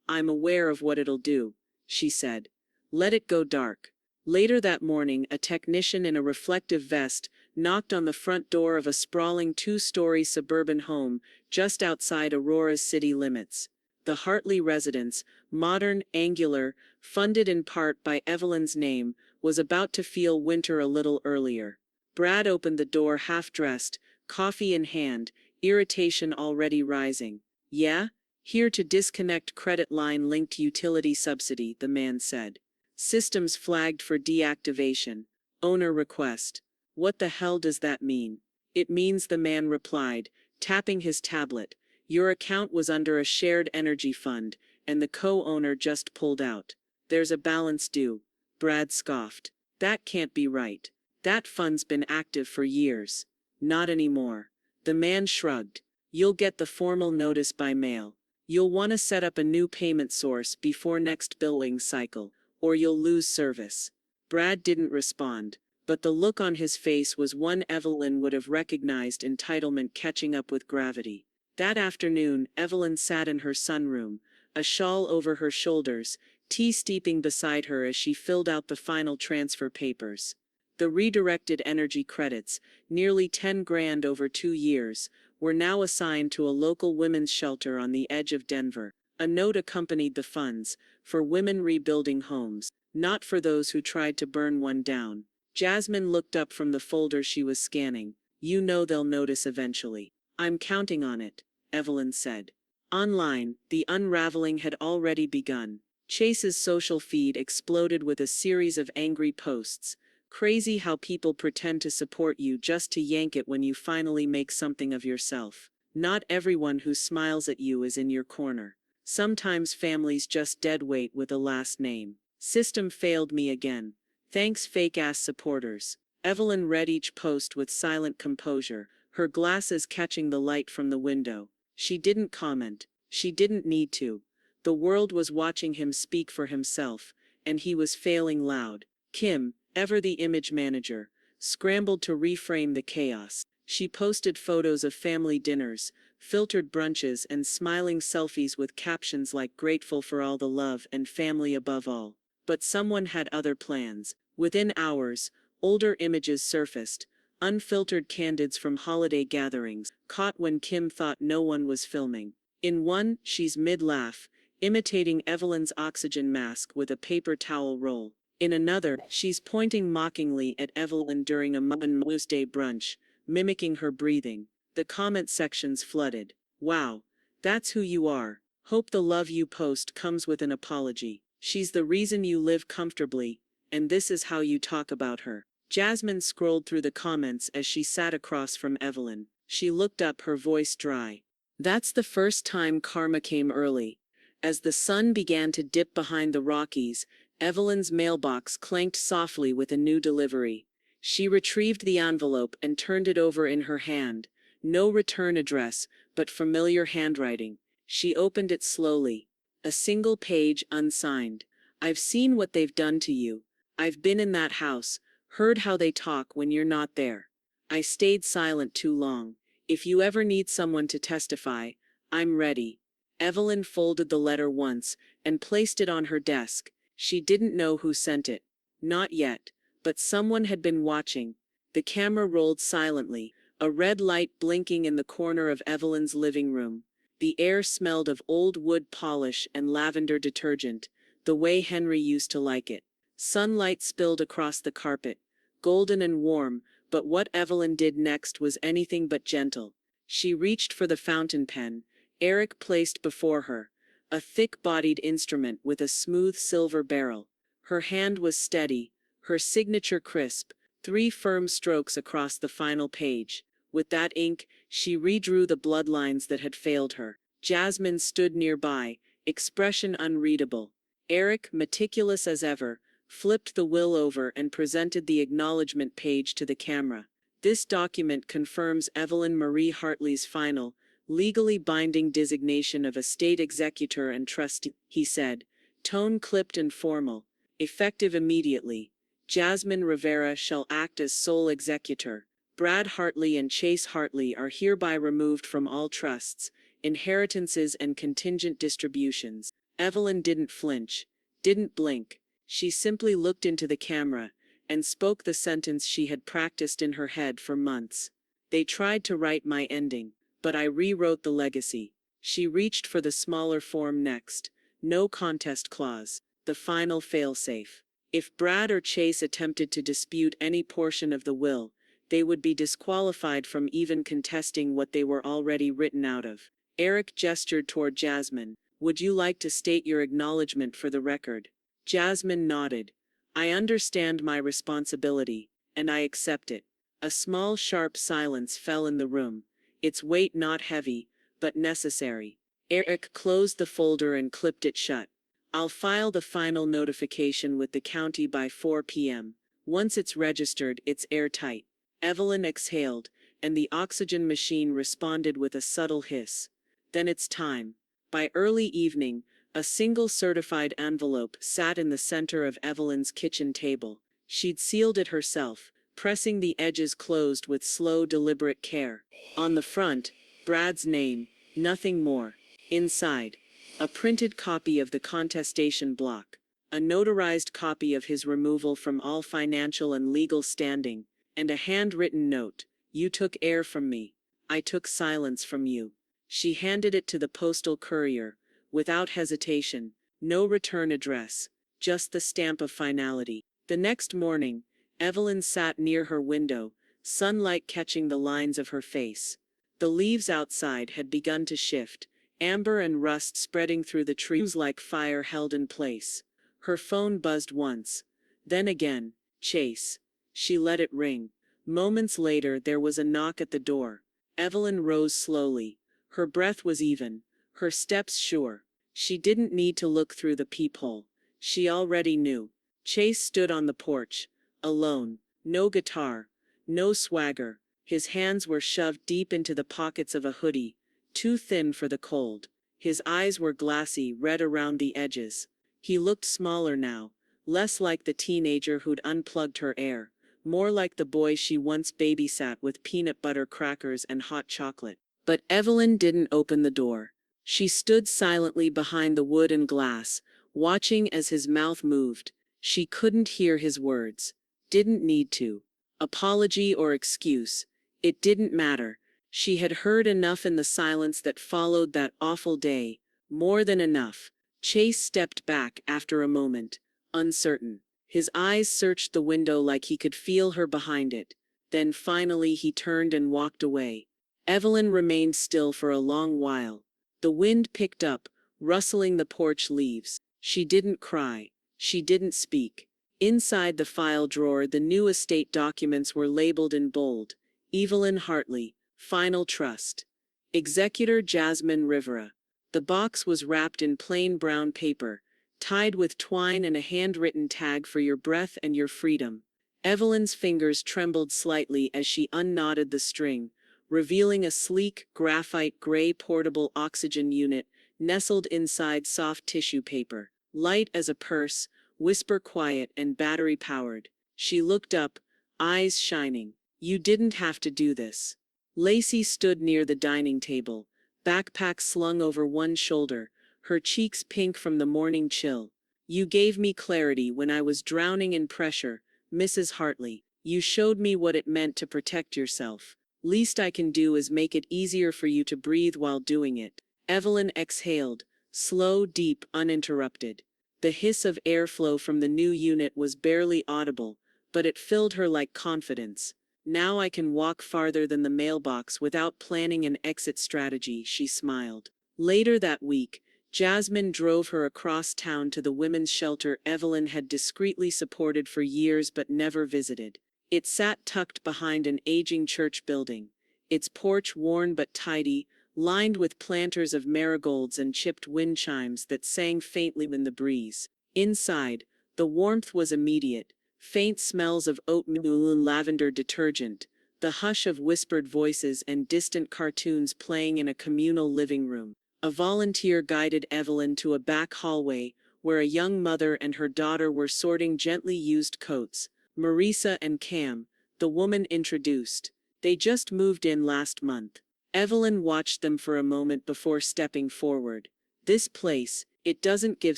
I'm aware of what it'll do," she said. "Let it go dark." Later that morning, a technician in a reflective vest knocked on the front door of a sprawling two-story suburban home just outside Aurora's city limits. The Hartley residence, modern, angular, funded in part by Evelyn's name, was about to feel winter a little earlier. Brad opened the door half-dressed, coffee in hand, irritation already rising. "Yeah? Here to disconnect credit line linked utility subsidy," the man said. "Systems flagged for deactivation. Owner request." "What the hell does that mean?" "It means," the man replied, tapping his tablet, "your account was under a shared energy fund, and the co-owner just pulled out. There's a balance due." Brad scoffed. "That can't be right. That fund's been active for years." "Not anymore." The man shrugged. "You'll get the formal notice by mail. You'll want to set up a new payment source before next billing cycle, or you'll lose service." Brad didn't respond, but the look on his face was one Evelyn would have recognized: entitlement catching up with gravity. That afternoon, Evelyn sat in her sunroom, a shawl over her shoulders, tea steeping beside her as she filled out the final transfer papers. The redirected energy credits, nearly 10 grand over 2 years, were now assigned to a local women's shelter on the edge of Denver. A note accompanied the funds, for women rebuilding homes, not for those who tried to burn one down. Jasmine looked up from the folder she was scanning. "You know they'll notice eventually." "I'm counting on it," Evelyn said. Online, the unraveling had already begun. Chase's social feed exploded with a series of angry posts. "Crazy how people pretend to support you just to yank it when you finally make something of yourself. Not everyone who smiles at you is in your corner. Sometimes families just deadweight with a last name. System failed me again. Thanks fake-ass supporters." Evelyn read each post with silent composure, her glasses catching the light from the window. She didn't comment. She didn't need to. The world was watching him speak for himself, and he was failing loud. Kim, ever the image manager, scrambled to reframe the chaos. She posted photos of family dinners, filtered brunches, and smiling selfies with captions like "grateful for all the love" and "family above all." But someone had other plans. Within hours, older images surfaced, unfiltered candids from holiday gatherings, caught when Kim thought no one was filming. In one, she's mid-laugh, imitating Evelyn's oxygen mask with a paper towel roll. In another, she's pointing mockingly at Evelyn during a Mother's Day brunch, mimicking her breathing. The comment sections flooded. "Wow, that's who you are. Hope the love you post comes with an apology. She's the reason you live comfortably, and this is how you talk about her." Jasmine scrolled through the comments as she sat across from Evelyn. She looked up, her voice dry. That's the first time karma came early. As the sun began to dip behind the Rockies, Evelyn's mailbox clanked softly with a new delivery. She retrieved the envelope and turned it over in her hand. No return address, but familiar handwriting. She opened it slowly. A single page, unsigned. "I've seen what they've done to you. I've been in that house, heard how they talk when you're not there. I stayed silent too long. If you ever need someone to testify, I'm ready." Evelyn folded the letter once and placed it on her desk. She didn't know who sent it. Not yet, but someone had been watching. The camera rolled silently, a red light blinking in the corner of Evelyn's living room. The air smelled of old wood polish and lavender detergent, the way Henry used to like it. Sunlight spilled across the carpet, golden and warm, but what Evelyn did next was anything but gentle. She reached for the fountain pen Eric placed before her, a thick-bodied instrument with a smooth silver barrel. Her hand was steady, her signature crisp, 3 firm strokes across the final page. With that ink, she redrew the bloodlines that had failed her. Jasmine stood nearby, expression unreadable. Eric, meticulous as ever, flipped the will over and presented the acknowledgement page to the camera. This document confirms Evelyn Marie Hartley's final, legally binding designation of estate executor and trustee, he said, tone clipped and formal. Effective immediately. Jasmine Rivera shall act as sole executor. Brad Hartley and Chase Hartley are hereby removed from all trusts, inheritances and contingent distributions. Evelyn didn't flinch, didn't blink. She simply looked into the camera and spoke the sentence she had practiced in her head for months. They tried to write my ending, but I rewrote the legacy. She reached for the smaller form next. No contest clause. The final failsafe. If Brad or Chase attempted to dispute any portion of the will, they would be disqualified from even contesting what they were already written out of. Eric gestured toward Jasmine. Would you like to state your acknowledgement for the record? Jasmine nodded. I understand my responsibility, and I accept it. A small, sharp silence fell in the room, its weight not heavy, but necessary. Eric closed the folder and clipped it shut. I'll file the final notification with the county by 4 p.m. Once it's registered, it's airtight. Evelyn exhaled, and the oxygen machine responded with a subtle hiss. Then it's time. By early evening, a single certified envelope sat in the center of Evelyn's kitchen table. She'd sealed it herself, pressing the edges closed with slow, deliberate care. On the front, Brad's name, nothing more. Inside, a printed copy of the contestation block, a notarized copy of his removal from all financial and legal standing, and a handwritten note. You took air from me. I took silence from you. She handed it to the postal courier, without hesitation. No return address, just the stamp of finality. The next morning, Evelyn sat near her window, sunlight catching the lines of her face. The leaves outside had begun to shift, amber and rust spreading through the trees like fire held in place. Her phone buzzed once. Then again. Chase. She let it ring. Moments later there was a knock at the door. Evelyn rose slowly. Her breath was even, her steps sure. She didn't need to look through the peephole. She already knew. Chase stood on the porch, alone. No guitar, no swagger. His hands were shoved deep into the pockets of a hoodie, too thin for the cold. His eyes were glassy, red around the edges. He looked smaller now, less like the teenager who'd unplugged her air, more like the boy she once babysat with peanut butter crackers and hot chocolate. But Evelyn didn't open the door. She stood silently behind the wood and glass, watching as his mouth moved. She couldn't hear his words. Didn't need to. Apology or excuse. It didn't matter. She had heard enough in the silence that followed that awful day. More than enough. Chase stepped back after a moment, uncertain. His eyes searched the window like he could feel her behind it. Then finally he turned and walked away. Evelyn remained still for a long while. The wind picked up, rustling the porch leaves. She didn't cry. She didn't speak. Inside the file drawer, the new estate documents were labeled in bold. Evelyn Hartley, Final Trust. Executor Jasmine Rivera. The box was wrapped in plain brown paper, tied with twine and a handwritten tag for your breath and your freedom. Evelyn's fingers trembled slightly as she unknotted the string, revealing a sleek, graphite gray portable oxygen unit nestled inside soft tissue paper. Light as a purse, whisper quiet and battery-powered. She looked up, eyes shining. You didn't have to do this. Lacey stood near the dining table, backpack slung over one shoulder, her cheeks pink from the morning chill. You gave me clarity when I was drowning in pressure, Mrs. Hartley. You showed me what it meant to protect yourself. Least I can do is make it easier for you to breathe while doing it. Evelyn exhaled, slow, deep, uninterrupted. The hiss of airflow from the new unit was barely audible, but it filled her like confidence. Now I can walk farther than the mailbox without planning an exit strategy, she smiled. Later that week, Jasmine drove her across town to the women's shelter Evelyn had discreetly supported for years but never visited. It sat tucked behind an aging church building, its porch worn but tidy, lined with planters of marigolds and chipped wind chimes that sang faintly in the breeze. Inside, the warmth was immediate, faint smells of oatmeal and lavender detergent, the hush of whispered voices and distant cartoons playing in a communal living room. A volunteer guided Evelyn to a back hallway where a young mother and her daughter were sorting gently used coats. Marisa and Cam, the woman introduced. They just moved in last month. Evelyn watched them for a moment before stepping forward. This place, it doesn't give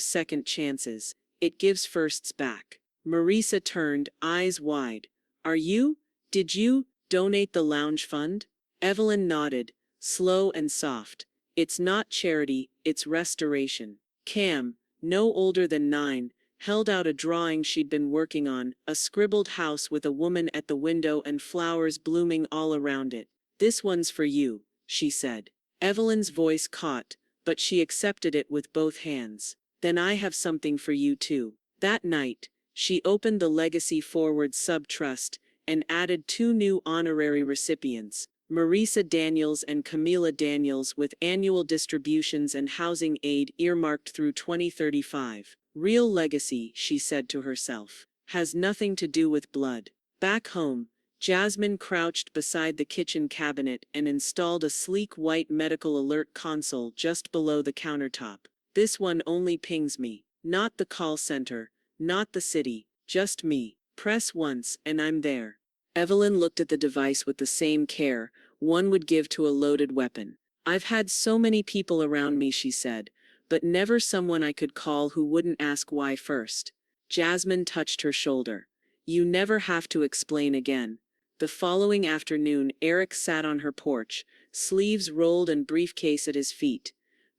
second chances, it gives firsts back. Marisa turned, eyes wide. Did you donate the lounge fund? Evelyn nodded, slow and soft. It's not charity, it's restoration. Cam, no older than 9, held out a drawing she'd been working on, a scribbled house with a woman at the window and flowers blooming all around it. This one's for you, she said. Evelyn's voice caught, but she accepted it with both hands. Then I have something for you too. That night, she opened the Legacy Forward Sub-Trust and added 2 new honorary recipients, Marisa Daniels and Camila Daniels, with annual distributions and housing aid earmarked through 2035. Real legacy, she said to herself, has nothing to do with blood. Back home, Jasmine crouched beside the kitchen cabinet and installed a sleek white medical alert console just below the countertop. This one only pings me. Not the call center, not the city, just me. Press once and I'm there. Evelyn looked at the device with the same care one would give to a loaded weapon. I've had so many people around me, she said, but never someone I could call who wouldn't ask why first. Jasmine touched her shoulder. You never have to explain again. The following afternoon, Eric sat on her porch, sleeves rolled and briefcase at his feet.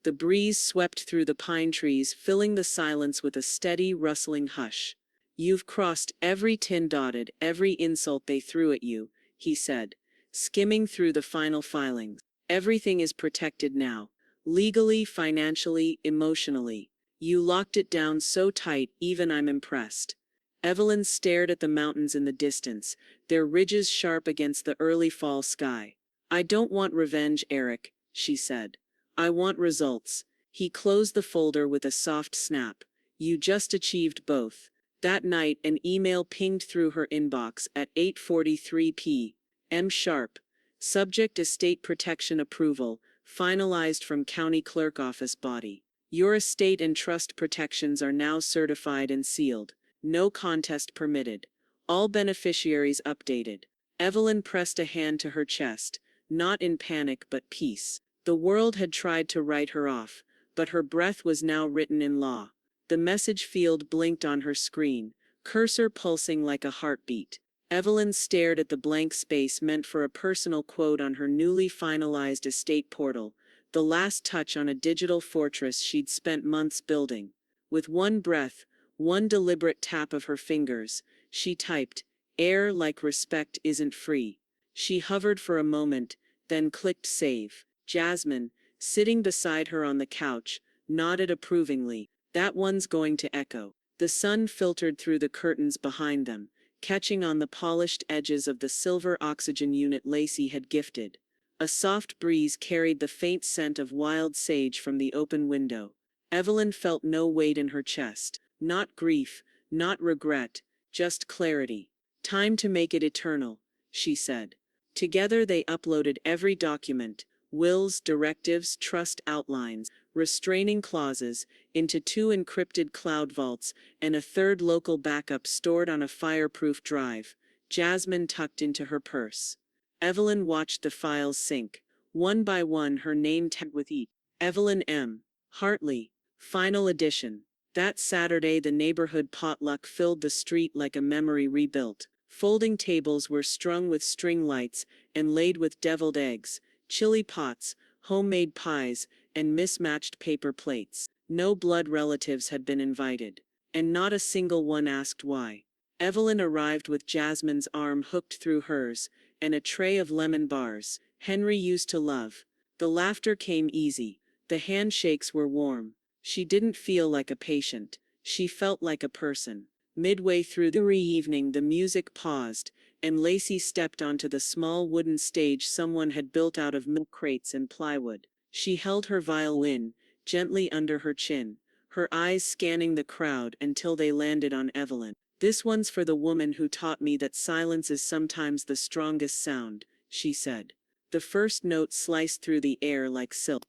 The breeze swept through the pine trees, filling the silence with a steady, rustling hush. You've crossed every tin dotted, every insult they threw at you, he said, skimming through the final filings. Everything is protected now. Legally, financially, emotionally. You locked it down so tight, even I'm impressed. Evelyn stared at the mountains in the distance, their ridges sharp against the early fall sky. I don't want revenge, Eric, she said. I want results. He closed the folder with a soft snap. You just achieved both. That night, an email pinged through her inbox at 8:43 p.m. sharp. Subject estate protection approval, finalized from county clerk office body. Your estate and trust protections are now certified and sealed. No contest permitted. All beneficiaries updated. Evelyn pressed a hand to her chest, not in panic but peace. The world had tried to write her off, but her breath was now written in law. The message field blinked on her screen, cursor pulsing like a heartbeat. Evelyn stared at the blank space meant for a personal quote on her newly finalized estate portal, the last touch on a digital fortress she'd spent months building. With one breath, one deliberate tap of her fingers, she typed, "Air like respect isn't free." She hovered for a moment, then clicked save. Jasmine, sitting beside her on the couch, nodded approvingly. That one's going to echo. The sun filtered through the curtains behind them, catching on the polished edges of the silver oxygen unit Lacey had gifted. A soft breeze carried the faint scent of wild sage from the open window. Evelyn felt no weight in her chest. Not grief, not regret, just clarity. Time to make it eternal, she said. Together they uploaded every document, wills, directives, trust outlines, restraining clauses, into 2 encrypted cloud vaults and a third local backup stored on a fireproof drive. Jasmine tucked into her purse. Evelyn watched the files sync, One by one her name tagged with each. Evelyn M. Hartley. Final edition. That Saturday the neighborhood potluck filled the street like a memory rebuilt. Folding tables were strung with string lights and laid with deviled eggs, chili pots, homemade pies, and mismatched paper plates. No blood relatives had been invited, and not a single one asked why. Evelyn arrived with Jasmine's arm hooked through hers, and a tray of lemon bars Henry used to love. The laughter came easy. The handshakes were warm. She didn't feel like a patient. She felt like a person. Midway through the evening, the music paused, and Lacey stepped onto the small wooden stage someone had built out of milk crates and plywood. She held her violin gently under her chin, her eyes scanning the crowd until they landed on Evelyn. "This one's for the woman who taught me that silence is sometimes the strongest sound," she said. The first note sliced through the air like silk,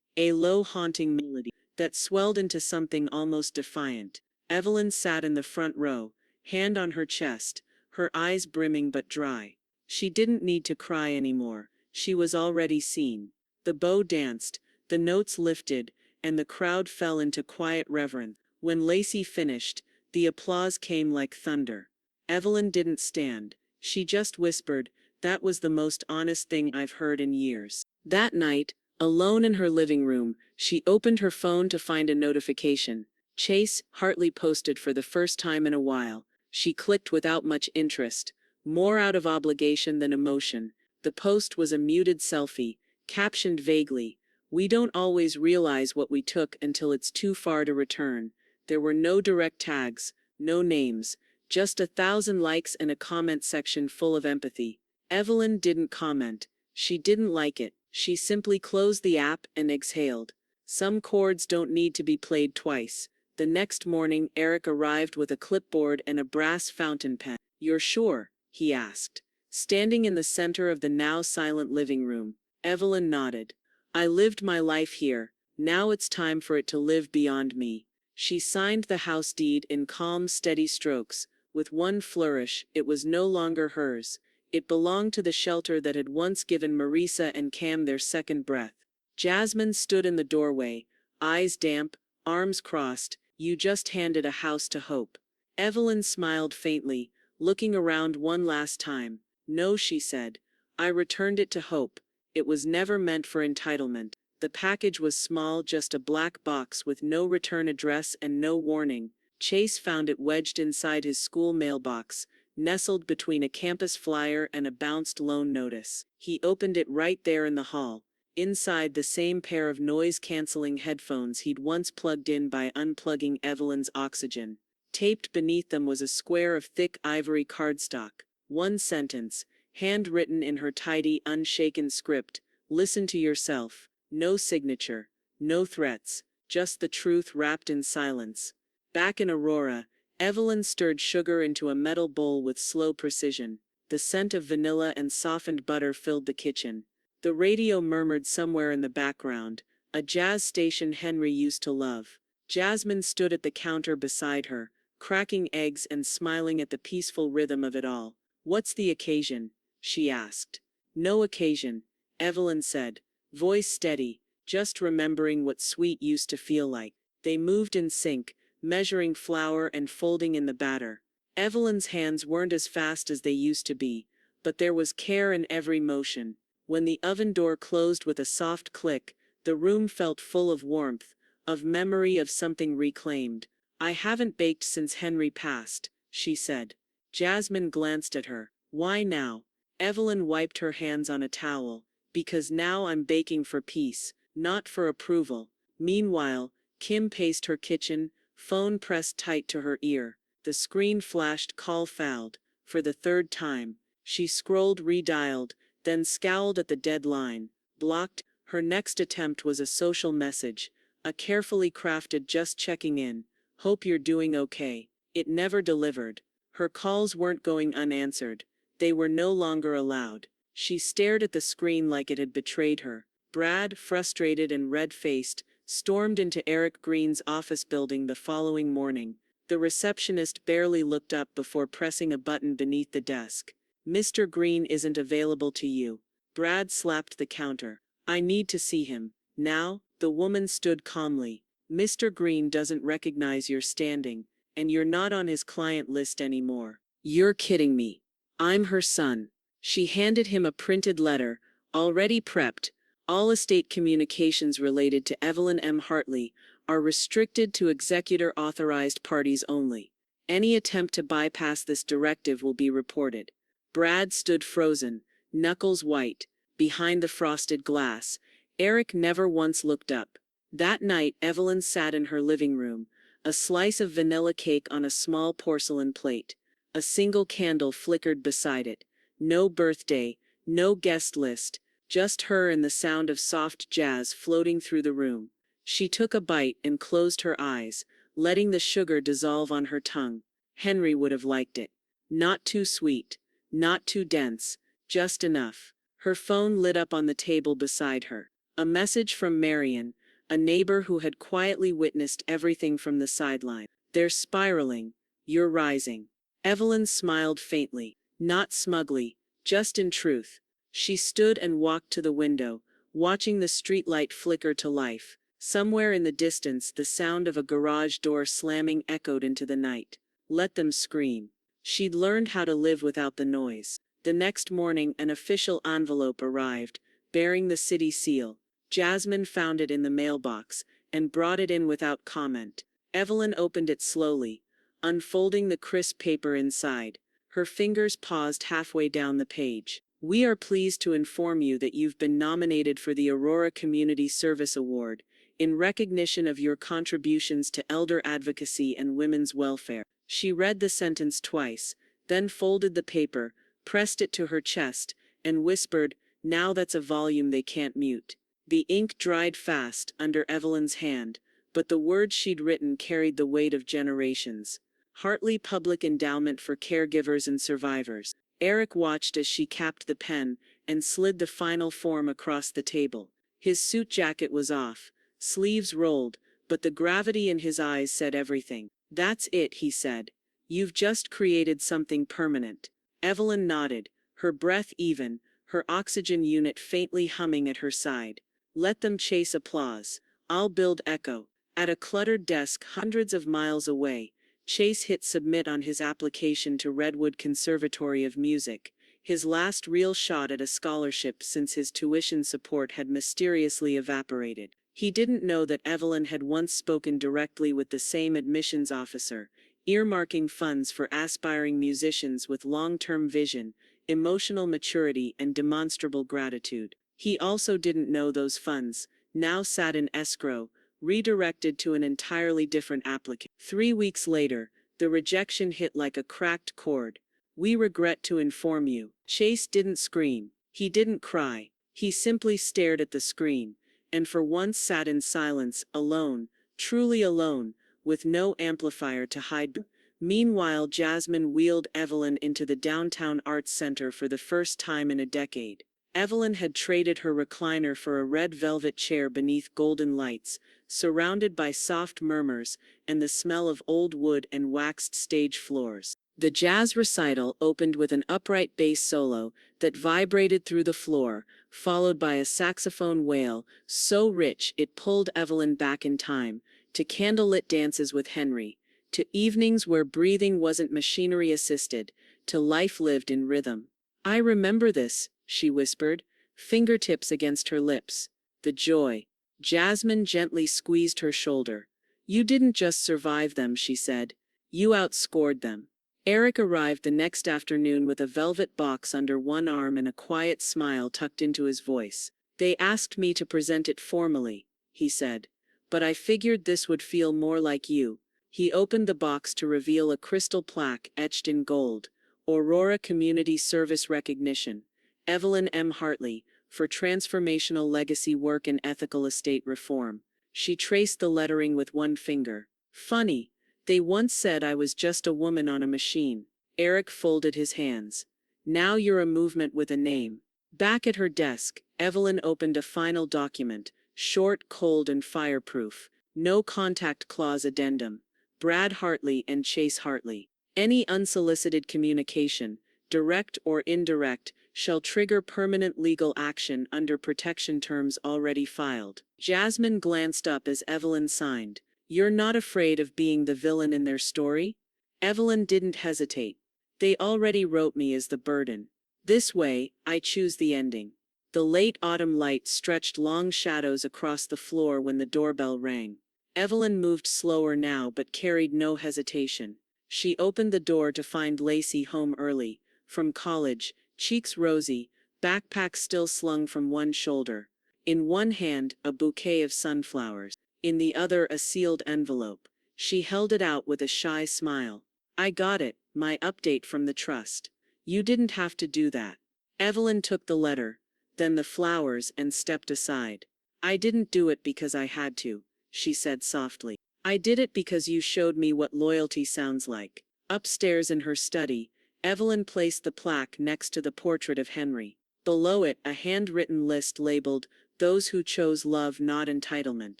a low haunting melody that swelled into something almost defiant. Evelyn sat in the front row, hand on her chest, her eyes brimming but dry. She didn't need to cry anymore. She was already seen. The bow danced, the notes lifted, and the crowd fell into quiet reverence. When Lacey finished, the applause came like thunder. Evelyn didn't stand. She just whispered, "That was the most honest thing I've heard in years." That night, alone in her living room, she opened her phone to find a notification. Chase Hartley posted for the first time in a while. She clicked without much interest, more out of obligation than emotion. The post was a muted selfie, captioned vaguely, "We don't always realize what we took until it's too far to return." There were no direct tags, no names, just 1,000 likes and a comment section full of empathy. Evelyn didn't comment. She didn't like it. She simply closed the app and exhaled. Some chords don't need to be played twice. The next morning, Eric arrived with a clipboard and a brass fountain pen. "You're sure?" he asked. Standing in the center of the now silent living room, Evelyn nodded. "I lived my life here. Now it's time for it to live beyond me." She signed the house deed in calm, steady strokes. With one flourish, it was no longer hers. It belonged to the shelter that had once given Marisa and Cam their second breath. Jasmine stood in the doorway, eyes damp, arms crossed. "You just handed a house to Hope." Evelyn smiled faintly, looking around one last time. "No," she said. "I returned it to Hope. It was never meant for entitlement." The package was small, just a black box with no return address and no warning. Chase found it wedged inside his school mailbox, nestled between a campus flyer and a bounced loan notice. He opened it right there in the hall. Inside, the same pair of noise-canceling headphones he'd once plugged in by unplugging Evelyn's oxygen. Taped beneath them was a square of thick ivory cardstock. One sentence, handwritten in her tidy, unshaken script: "Listen to yourself." No signature, no threats, just the truth wrapped in silence. Back in Aurora, Evelyn stirred sugar into a metal bowl with slow precision. The scent of vanilla and softened butter filled the kitchen. The radio murmured somewhere in the background, a jazz station Henry used to love. Jasmine stood at the counter beside her, cracking eggs and smiling at the peaceful rhythm of it all. "What's the occasion?" she asked. "No occasion," Evelyn said, voice steady, "just remembering what sweet used to feel like." They moved in sync, measuring flour and folding in the batter. Evelyn's hands weren't as fast as they used to be, but there was care in every motion. When the oven door closed with a soft click, the room felt full of warmth, of memory, of something reclaimed. "I haven't baked since Henry passed," she said. Jasmine glanced at her. "Why now?" Evelyn wiped her hands on a towel. "Because now I'm baking for peace, not for approval." Meanwhile, Kim paced her kitchen, phone pressed tight to her ear. The screen flashed "call fouled." For the third time. She scrolled, redialed, then scowled at the deadline. Blocked. Her next attempt was a social message, a carefully crafted "just checking in. Hope you're doing okay." It never delivered. Her calls weren't going unanswered. They were no longer allowed. She stared at the screen like it had betrayed her. Brad, frustrated and red-faced, stormed into Eric Green's office building the following morning. The receptionist barely looked up before pressing a button beneath the desk. "Mr. Green isn't available to you." Brad slapped the counter. I need to see him. Now, the woman stood calmly. Mr. Green doesn't recognize your standing, and you're not on his client list anymore. You're kidding me. I'm her son. She handed him a printed letter, already prepped. All estate communications related to Evelyn M. Hartley are restricted to executor-authorized parties only. Any attempt to bypass this directive will be reported. Brad stood frozen, knuckles white, behind the frosted glass. Eric never once looked up. That night, Evelyn sat in her living room, a slice of vanilla cake on a small porcelain plate. A single candle flickered beside it. No birthday, no guest list, just her and the sound of soft jazz floating through the room. She took a bite and closed her eyes, letting the sugar dissolve on her tongue. Henry would have liked it. Not too sweet, not too dense, just enough. Her phone lit up on the table beside her. A message from Marion, a neighbor who had quietly witnessed everything from the sideline. They're spiraling. You're rising. Evelyn smiled faintly, not smugly, just in truth. She stood and walked to the window, watching the streetlight flicker to life. Somewhere in the distance, the sound of a garage door slamming echoed into the night. Let them scream. She'd learned how to live without the noise. The next morning, an official envelope arrived, bearing the city seal. Jasmine found it in the mailbox and brought it in without comment. Evelyn opened it slowly, unfolding the crisp paper inside. Her fingers paused halfway down the page. We are pleased to inform you that you've been nominated for the Aurora Community Service Award in recognition of your contributions to elder advocacy and women's welfare. She read the sentence twice, then folded the paper, pressed it to her chest, and whispered, "Now that's a volume they can't mute." The ink dried fast under Evelyn's hand, but the words she'd written carried the weight of generations. Hartley Public Endowment for Caregivers and Survivors. Eric watched as she capped the pen and slid the final form across the table. His suit jacket was off, sleeves rolled, but the gravity in his eyes said everything. "That's it," he said. "You've just created something permanent." Evelyn nodded, her breath even, her oxygen unit faintly humming at her side. Let them chase applause. I'll build echo. At a cluttered desk hundreds of miles away, Chase hit submit on his application to Redwood Conservatory of Music, his last real shot at a scholarship since his tuition support had mysteriously evaporated. He didn't know that Evelyn had once spoken directly with the same admissions officer, earmarking funds for aspiring musicians with long-term vision, emotional maturity, and demonstrable gratitude. He also didn't know those funds, now sat in escrow, redirected to an entirely different applicant. 3 weeks later, the rejection hit like a cracked chord. "We regret to inform you." Chase didn't scream. He didn't cry. He simply stared at the screen, and for once sat in silence, alone, truly alone, with no amplifier to hide. Meanwhile, Jasmine wheeled Evelyn into the downtown arts center for the first time in a decade. Evelyn had traded her recliner for a red velvet chair beneath golden lights, surrounded by soft murmurs and the smell of old wood and waxed stage floors. The jazz recital opened with an upright bass solo that vibrated through the floor, followed by a saxophone wail so rich it pulled Evelyn back in time, to candlelit dances with Henry, to evenings where breathing wasn't machinery-assisted, to life lived in rhythm. "I remember this," she whispered, fingertips against her lips. The joy. Jasmine gently squeezed her shoulder. "You didn't just survive them," she said. "You outscored them." Eric arrived the next afternoon with a velvet box under one arm and a quiet smile tucked into his voice. "They asked me to present it formally," he said. "But I figured this would feel more like you." He opened the box to reveal a crystal plaque etched in gold. Aurora Community Service Recognition. Evelyn M. Hartley, for transformational legacy work in ethical estate reform. She traced the lettering with one finger. "Funny. They once said I was just a woman on a machine." Eric folded his hands. "Now you're a movement with a name." Back at her desk, Evelyn opened a final document, short, cold, and fireproof. No contact clause addendum. Brad Hartley and Chase Hartley. Any unsolicited communication, direct or indirect, shall trigger permanent legal action under protection terms already filed. Jasmine glanced up as Evelyn signed. You're not afraid of being the villain in their story? Evelyn didn't hesitate. They already wrote me as the burden. This way, I choose the ending. The late autumn light stretched long shadows across the floor when the doorbell rang. Evelyn moved slower now but carried no hesitation. She opened the door to find Lacey home early, from college, cheeks rosy, backpack still slung from one shoulder. In one hand, a bouquet of sunflowers. In the other, a sealed envelope. She held it out with a shy smile. I got it, my update from the trust. You didn't have to do that. Evelyn took the letter, then the flowers, and stepped aside. I didn't do it because I had to, she said softly. I did it because you showed me what loyalty sounds like. Upstairs in her study, Evelyn placed the plaque next to the portrait of Henry. Below it, a handwritten list labeled, "Those who chose love, not entitlement."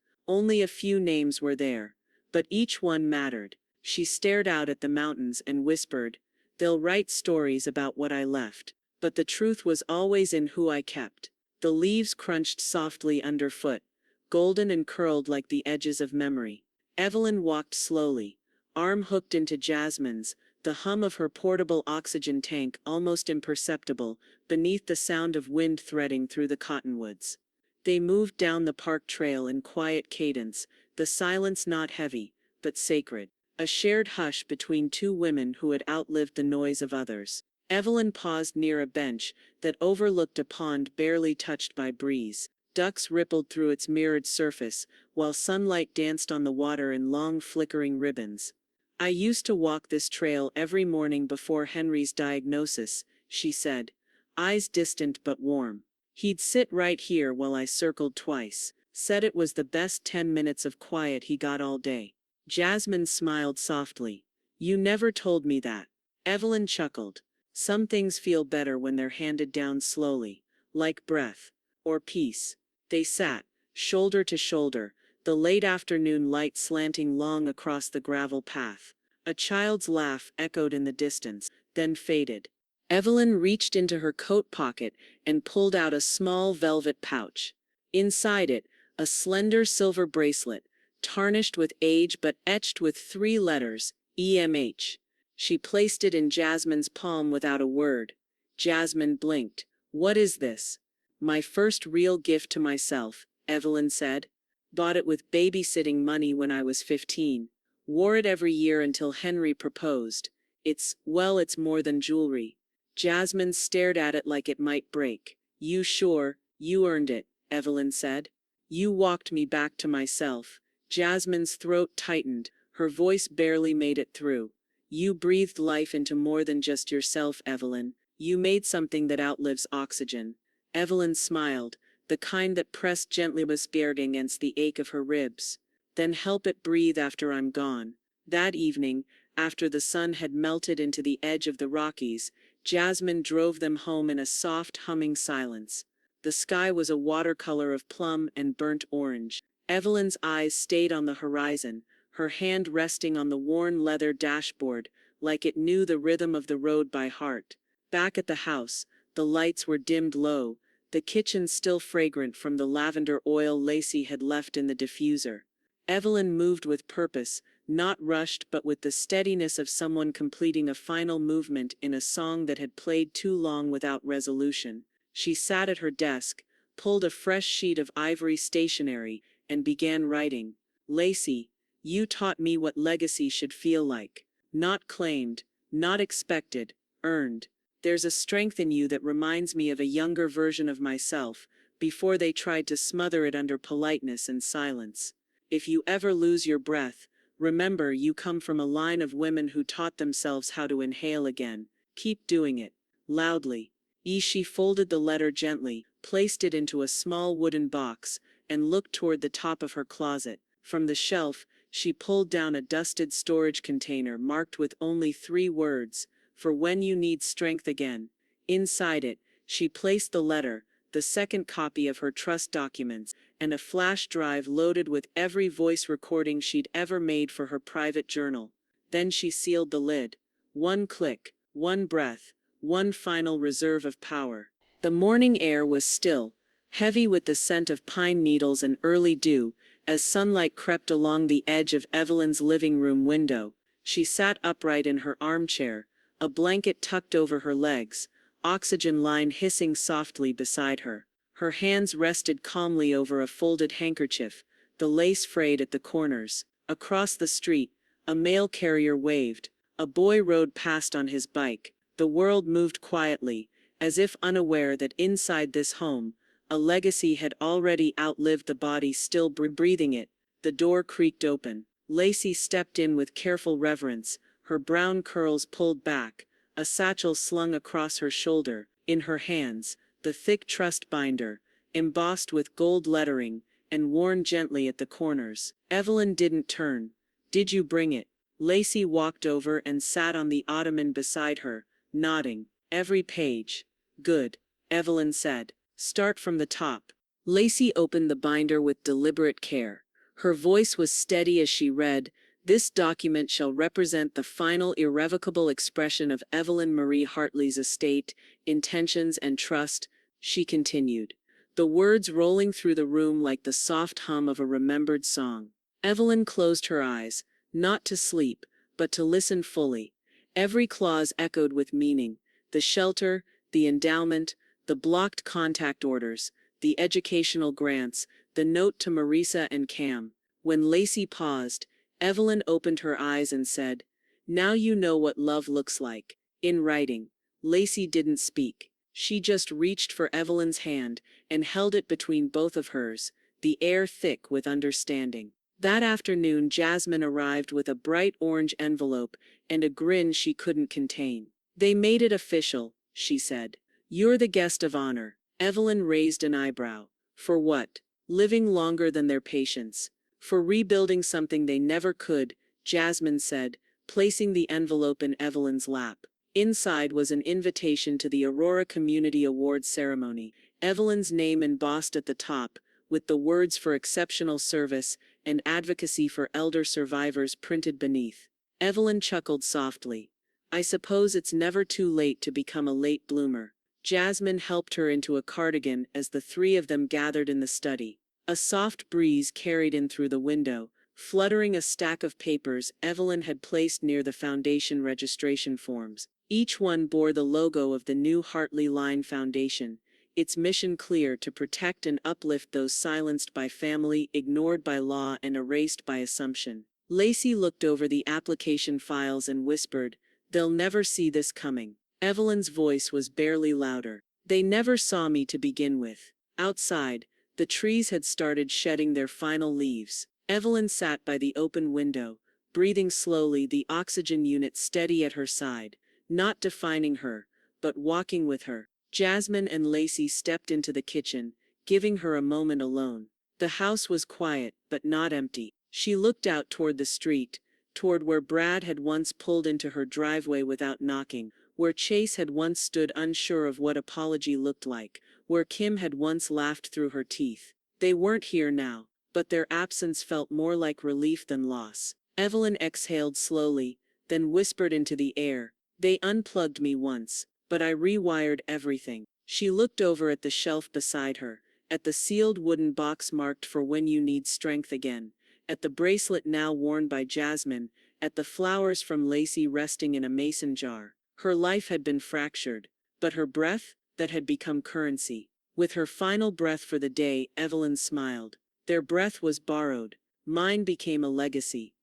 Only a few names were there, but each one mattered. She stared out at the mountains and whispered, "They'll write stories about what I left. But the truth was always in who I kept." The leaves crunched softly underfoot, golden and curled like the edges of memory. Evelyn walked slowly, arm hooked into Jasmine's, the hum of her portable oxygen tank almost imperceptible, beneath the sound of wind threading through the cottonwoods. They moved down the park trail in quiet cadence, the silence not heavy, but sacred. A shared hush between two women who had outlived the noise of others. Evelyn paused near a bench that overlooked a pond barely touched by breeze. Ducks rippled through its mirrored surface, while sunlight danced on the water in long flickering ribbons. I used to walk this trail every morning before Henry's diagnosis, she said, eyes distant but warm. He'd sit right here while I circled twice. Said it was the best 10 minutes of quiet he got all day. Jasmine smiled softly. You never told me that. Evelyn chuckled. Some things feel better when they're handed down slowly, like breath, or peace. They sat, shoulder to shoulder, the late afternoon light slanting long across the gravel path. A child's laugh echoed in the distance, then faded. Evelyn reached into her coat pocket and pulled out a small velvet pouch. Inside it, a slender silver bracelet, tarnished with age but etched with 3 letters, EMH. She placed it in Jasmine's palm without a word. Jasmine blinked. What is this? My first real gift to myself, Evelyn said. Bought it with babysitting money when I was 15. Wore it every year until Henry proposed. It's more than jewelry. Jasmine stared at it like it might break. You sure, you earned it, Evelyn said. You walked me back to myself. Jasmine's throat tightened, her voice barely made it through. You breathed life into more than just yourself, Evelyn. You made something that outlives oxygen. Evelyn smiled, the kind that pressed gently whispered against the ache of her ribs. Then help it breathe after I'm gone. That evening, after the sun had melted into the edge of the Rockies, Jasmine drove them home in a soft, humming silence. The sky was a watercolor of plum and burnt orange. Evelyn's eyes stayed on the horizon, her hand resting on the worn leather dashboard, like it knew the rhythm of the road by heart. Back at the house, the lights were dimmed low, the kitchen still fragrant from the lavender oil Lacey had left in the diffuser. Evelyn moved with purpose, not rushed but with the steadiness of someone completing a final movement in a song that had played too long without resolution. She sat at her desk, pulled a fresh sheet of ivory stationery, and began writing. Lacey, you taught me what legacy should feel like. Not claimed, not expected, earned. There's a strength in you that reminds me of a younger version of myself, before they tried to smother it under politeness and silence. If you ever lose your breath, remember you come from a line of women who taught themselves how to inhale again. Keep doing it. Loudly. She folded the letter gently, placed it into a small wooden box, and looked toward the top of her closet. From the shelf, she pulled down a dusted storage container marked with only 3 words, "For when you need strength again." Inside it, she placed the letter, the second copy of her trust documents, and a flash drive loaded with every voice recording she'd ever made for her private journal. Then she sealed the lid. One click, one breath, one final reserve of power. The morning air was still, heavy with the scent of pine needles and early dew, as sunlight crept along the edge of Evelyn's living room window. She sat upright in her armchair, a blanket tucked over her legs, oxygen line hissing softly beside her. Her hands rested calmly over a folded handkerchief, the lace frayed at the corners. Across the street, a mail carrier waved. A boy rode past on his bike. The world moved quietly, as if unaware that inside this home, a legacy had already outlived the body still breathing it. The door creaked open. Lacey stepped in with careful reverence, her brown curls pulled back, a satchel slung across her shoulder. In her hands, the thick trust binder, embossed with gold lettering, and worn gently at the corners. Evelyn didn't turn. "Did you bring it?" Lacey walked over and sat on the ottoman beside her, nodding. "Every page." "Good," Evelyn said. "Start from the top." Lacey opened the binder with deliberate care. Her voice was steady as she read, "This document shall represent the final irrevocable expression of Evelyn Marie Hartley's estate, intentions and trust," she continued, the words rolling through the room like the soft hum of a remembered song. Evelyn closed her eyes, not to sleep, but to listen fully. Every clause echoed with meaning: the shelter, the endowment, the blocked contact orders, the educational grants, the note to Marisa and Cam. When Lacey paused, Evelyn opened her eyes and said, "Now you know what love looks like." In writing. Lacey didn't speak. She just reached for Evelyn's hand and held it between both of hers, the air thick with understanding. That afternoon Jasmine arrived with a bright orange envelope and a grin she couldn't contain. "They made it official," she said. "You're the guest of honor." Evelyn raised an eyebrow. "For what?" "Living longer than their patients. For rebuilding something they never could," Jasmine said, placing the envelope in Evelyn's lap. Inside was an invitation to the Aurora Community Awards ceremony, Evelyn's name embossed at the top, with the words "for exceptional service" and "advocacy for elder survivors" printed beneath. Evelyn chuckled softly. "I suppose it's never too late to become a late bloomer." Jasmine helped her into a cardigan as the three of them gathered in the study. A soft breeze carried in through the window, fluttering a stack of papers Evelyn had placed near the foundation registration forms. Each one bore the logo of the new Hartley Line Foundation, its mission clear: to protect and uplift those silenced by family, ignored by law, and erased by assumption. Lacey looked over the application files and whispered, "They'll never see this coming." Evelyn's voice was barely louder. "They never saw me to begin with." Outside, the trees had started shedding their final leaves. Evelyn sat by the open window, breathing slowly, the oxygen unit steady at her side, not defining her, but walking with her. Jasmine and Lacey stepped into the kitchen, giving her a moment alone. The house was quiet, but not empty. She looked out toward the street, toward where Brad had once pulled into her driveway without knocking, where Chase had once stood unsure of what apology looked like, where Kim had once laughed through her teeth. They weren't here now, but their absence felt more like relief than loss. Evelyn exhaled slowly, then whispered into the air, "They unplugged me once, but I rewired everything." She looked over at the shelf beside her, at the sealed wooden box marked "for when you need strength again," at the bracelet now worn by Jasmine, at the flowers from Lacey resting in a mason jar. Her life had been fractured, but her breath, that had become currency. With her final breath for the day, Evelyn smiled. Their breath was borrowed. Mine became a legacy.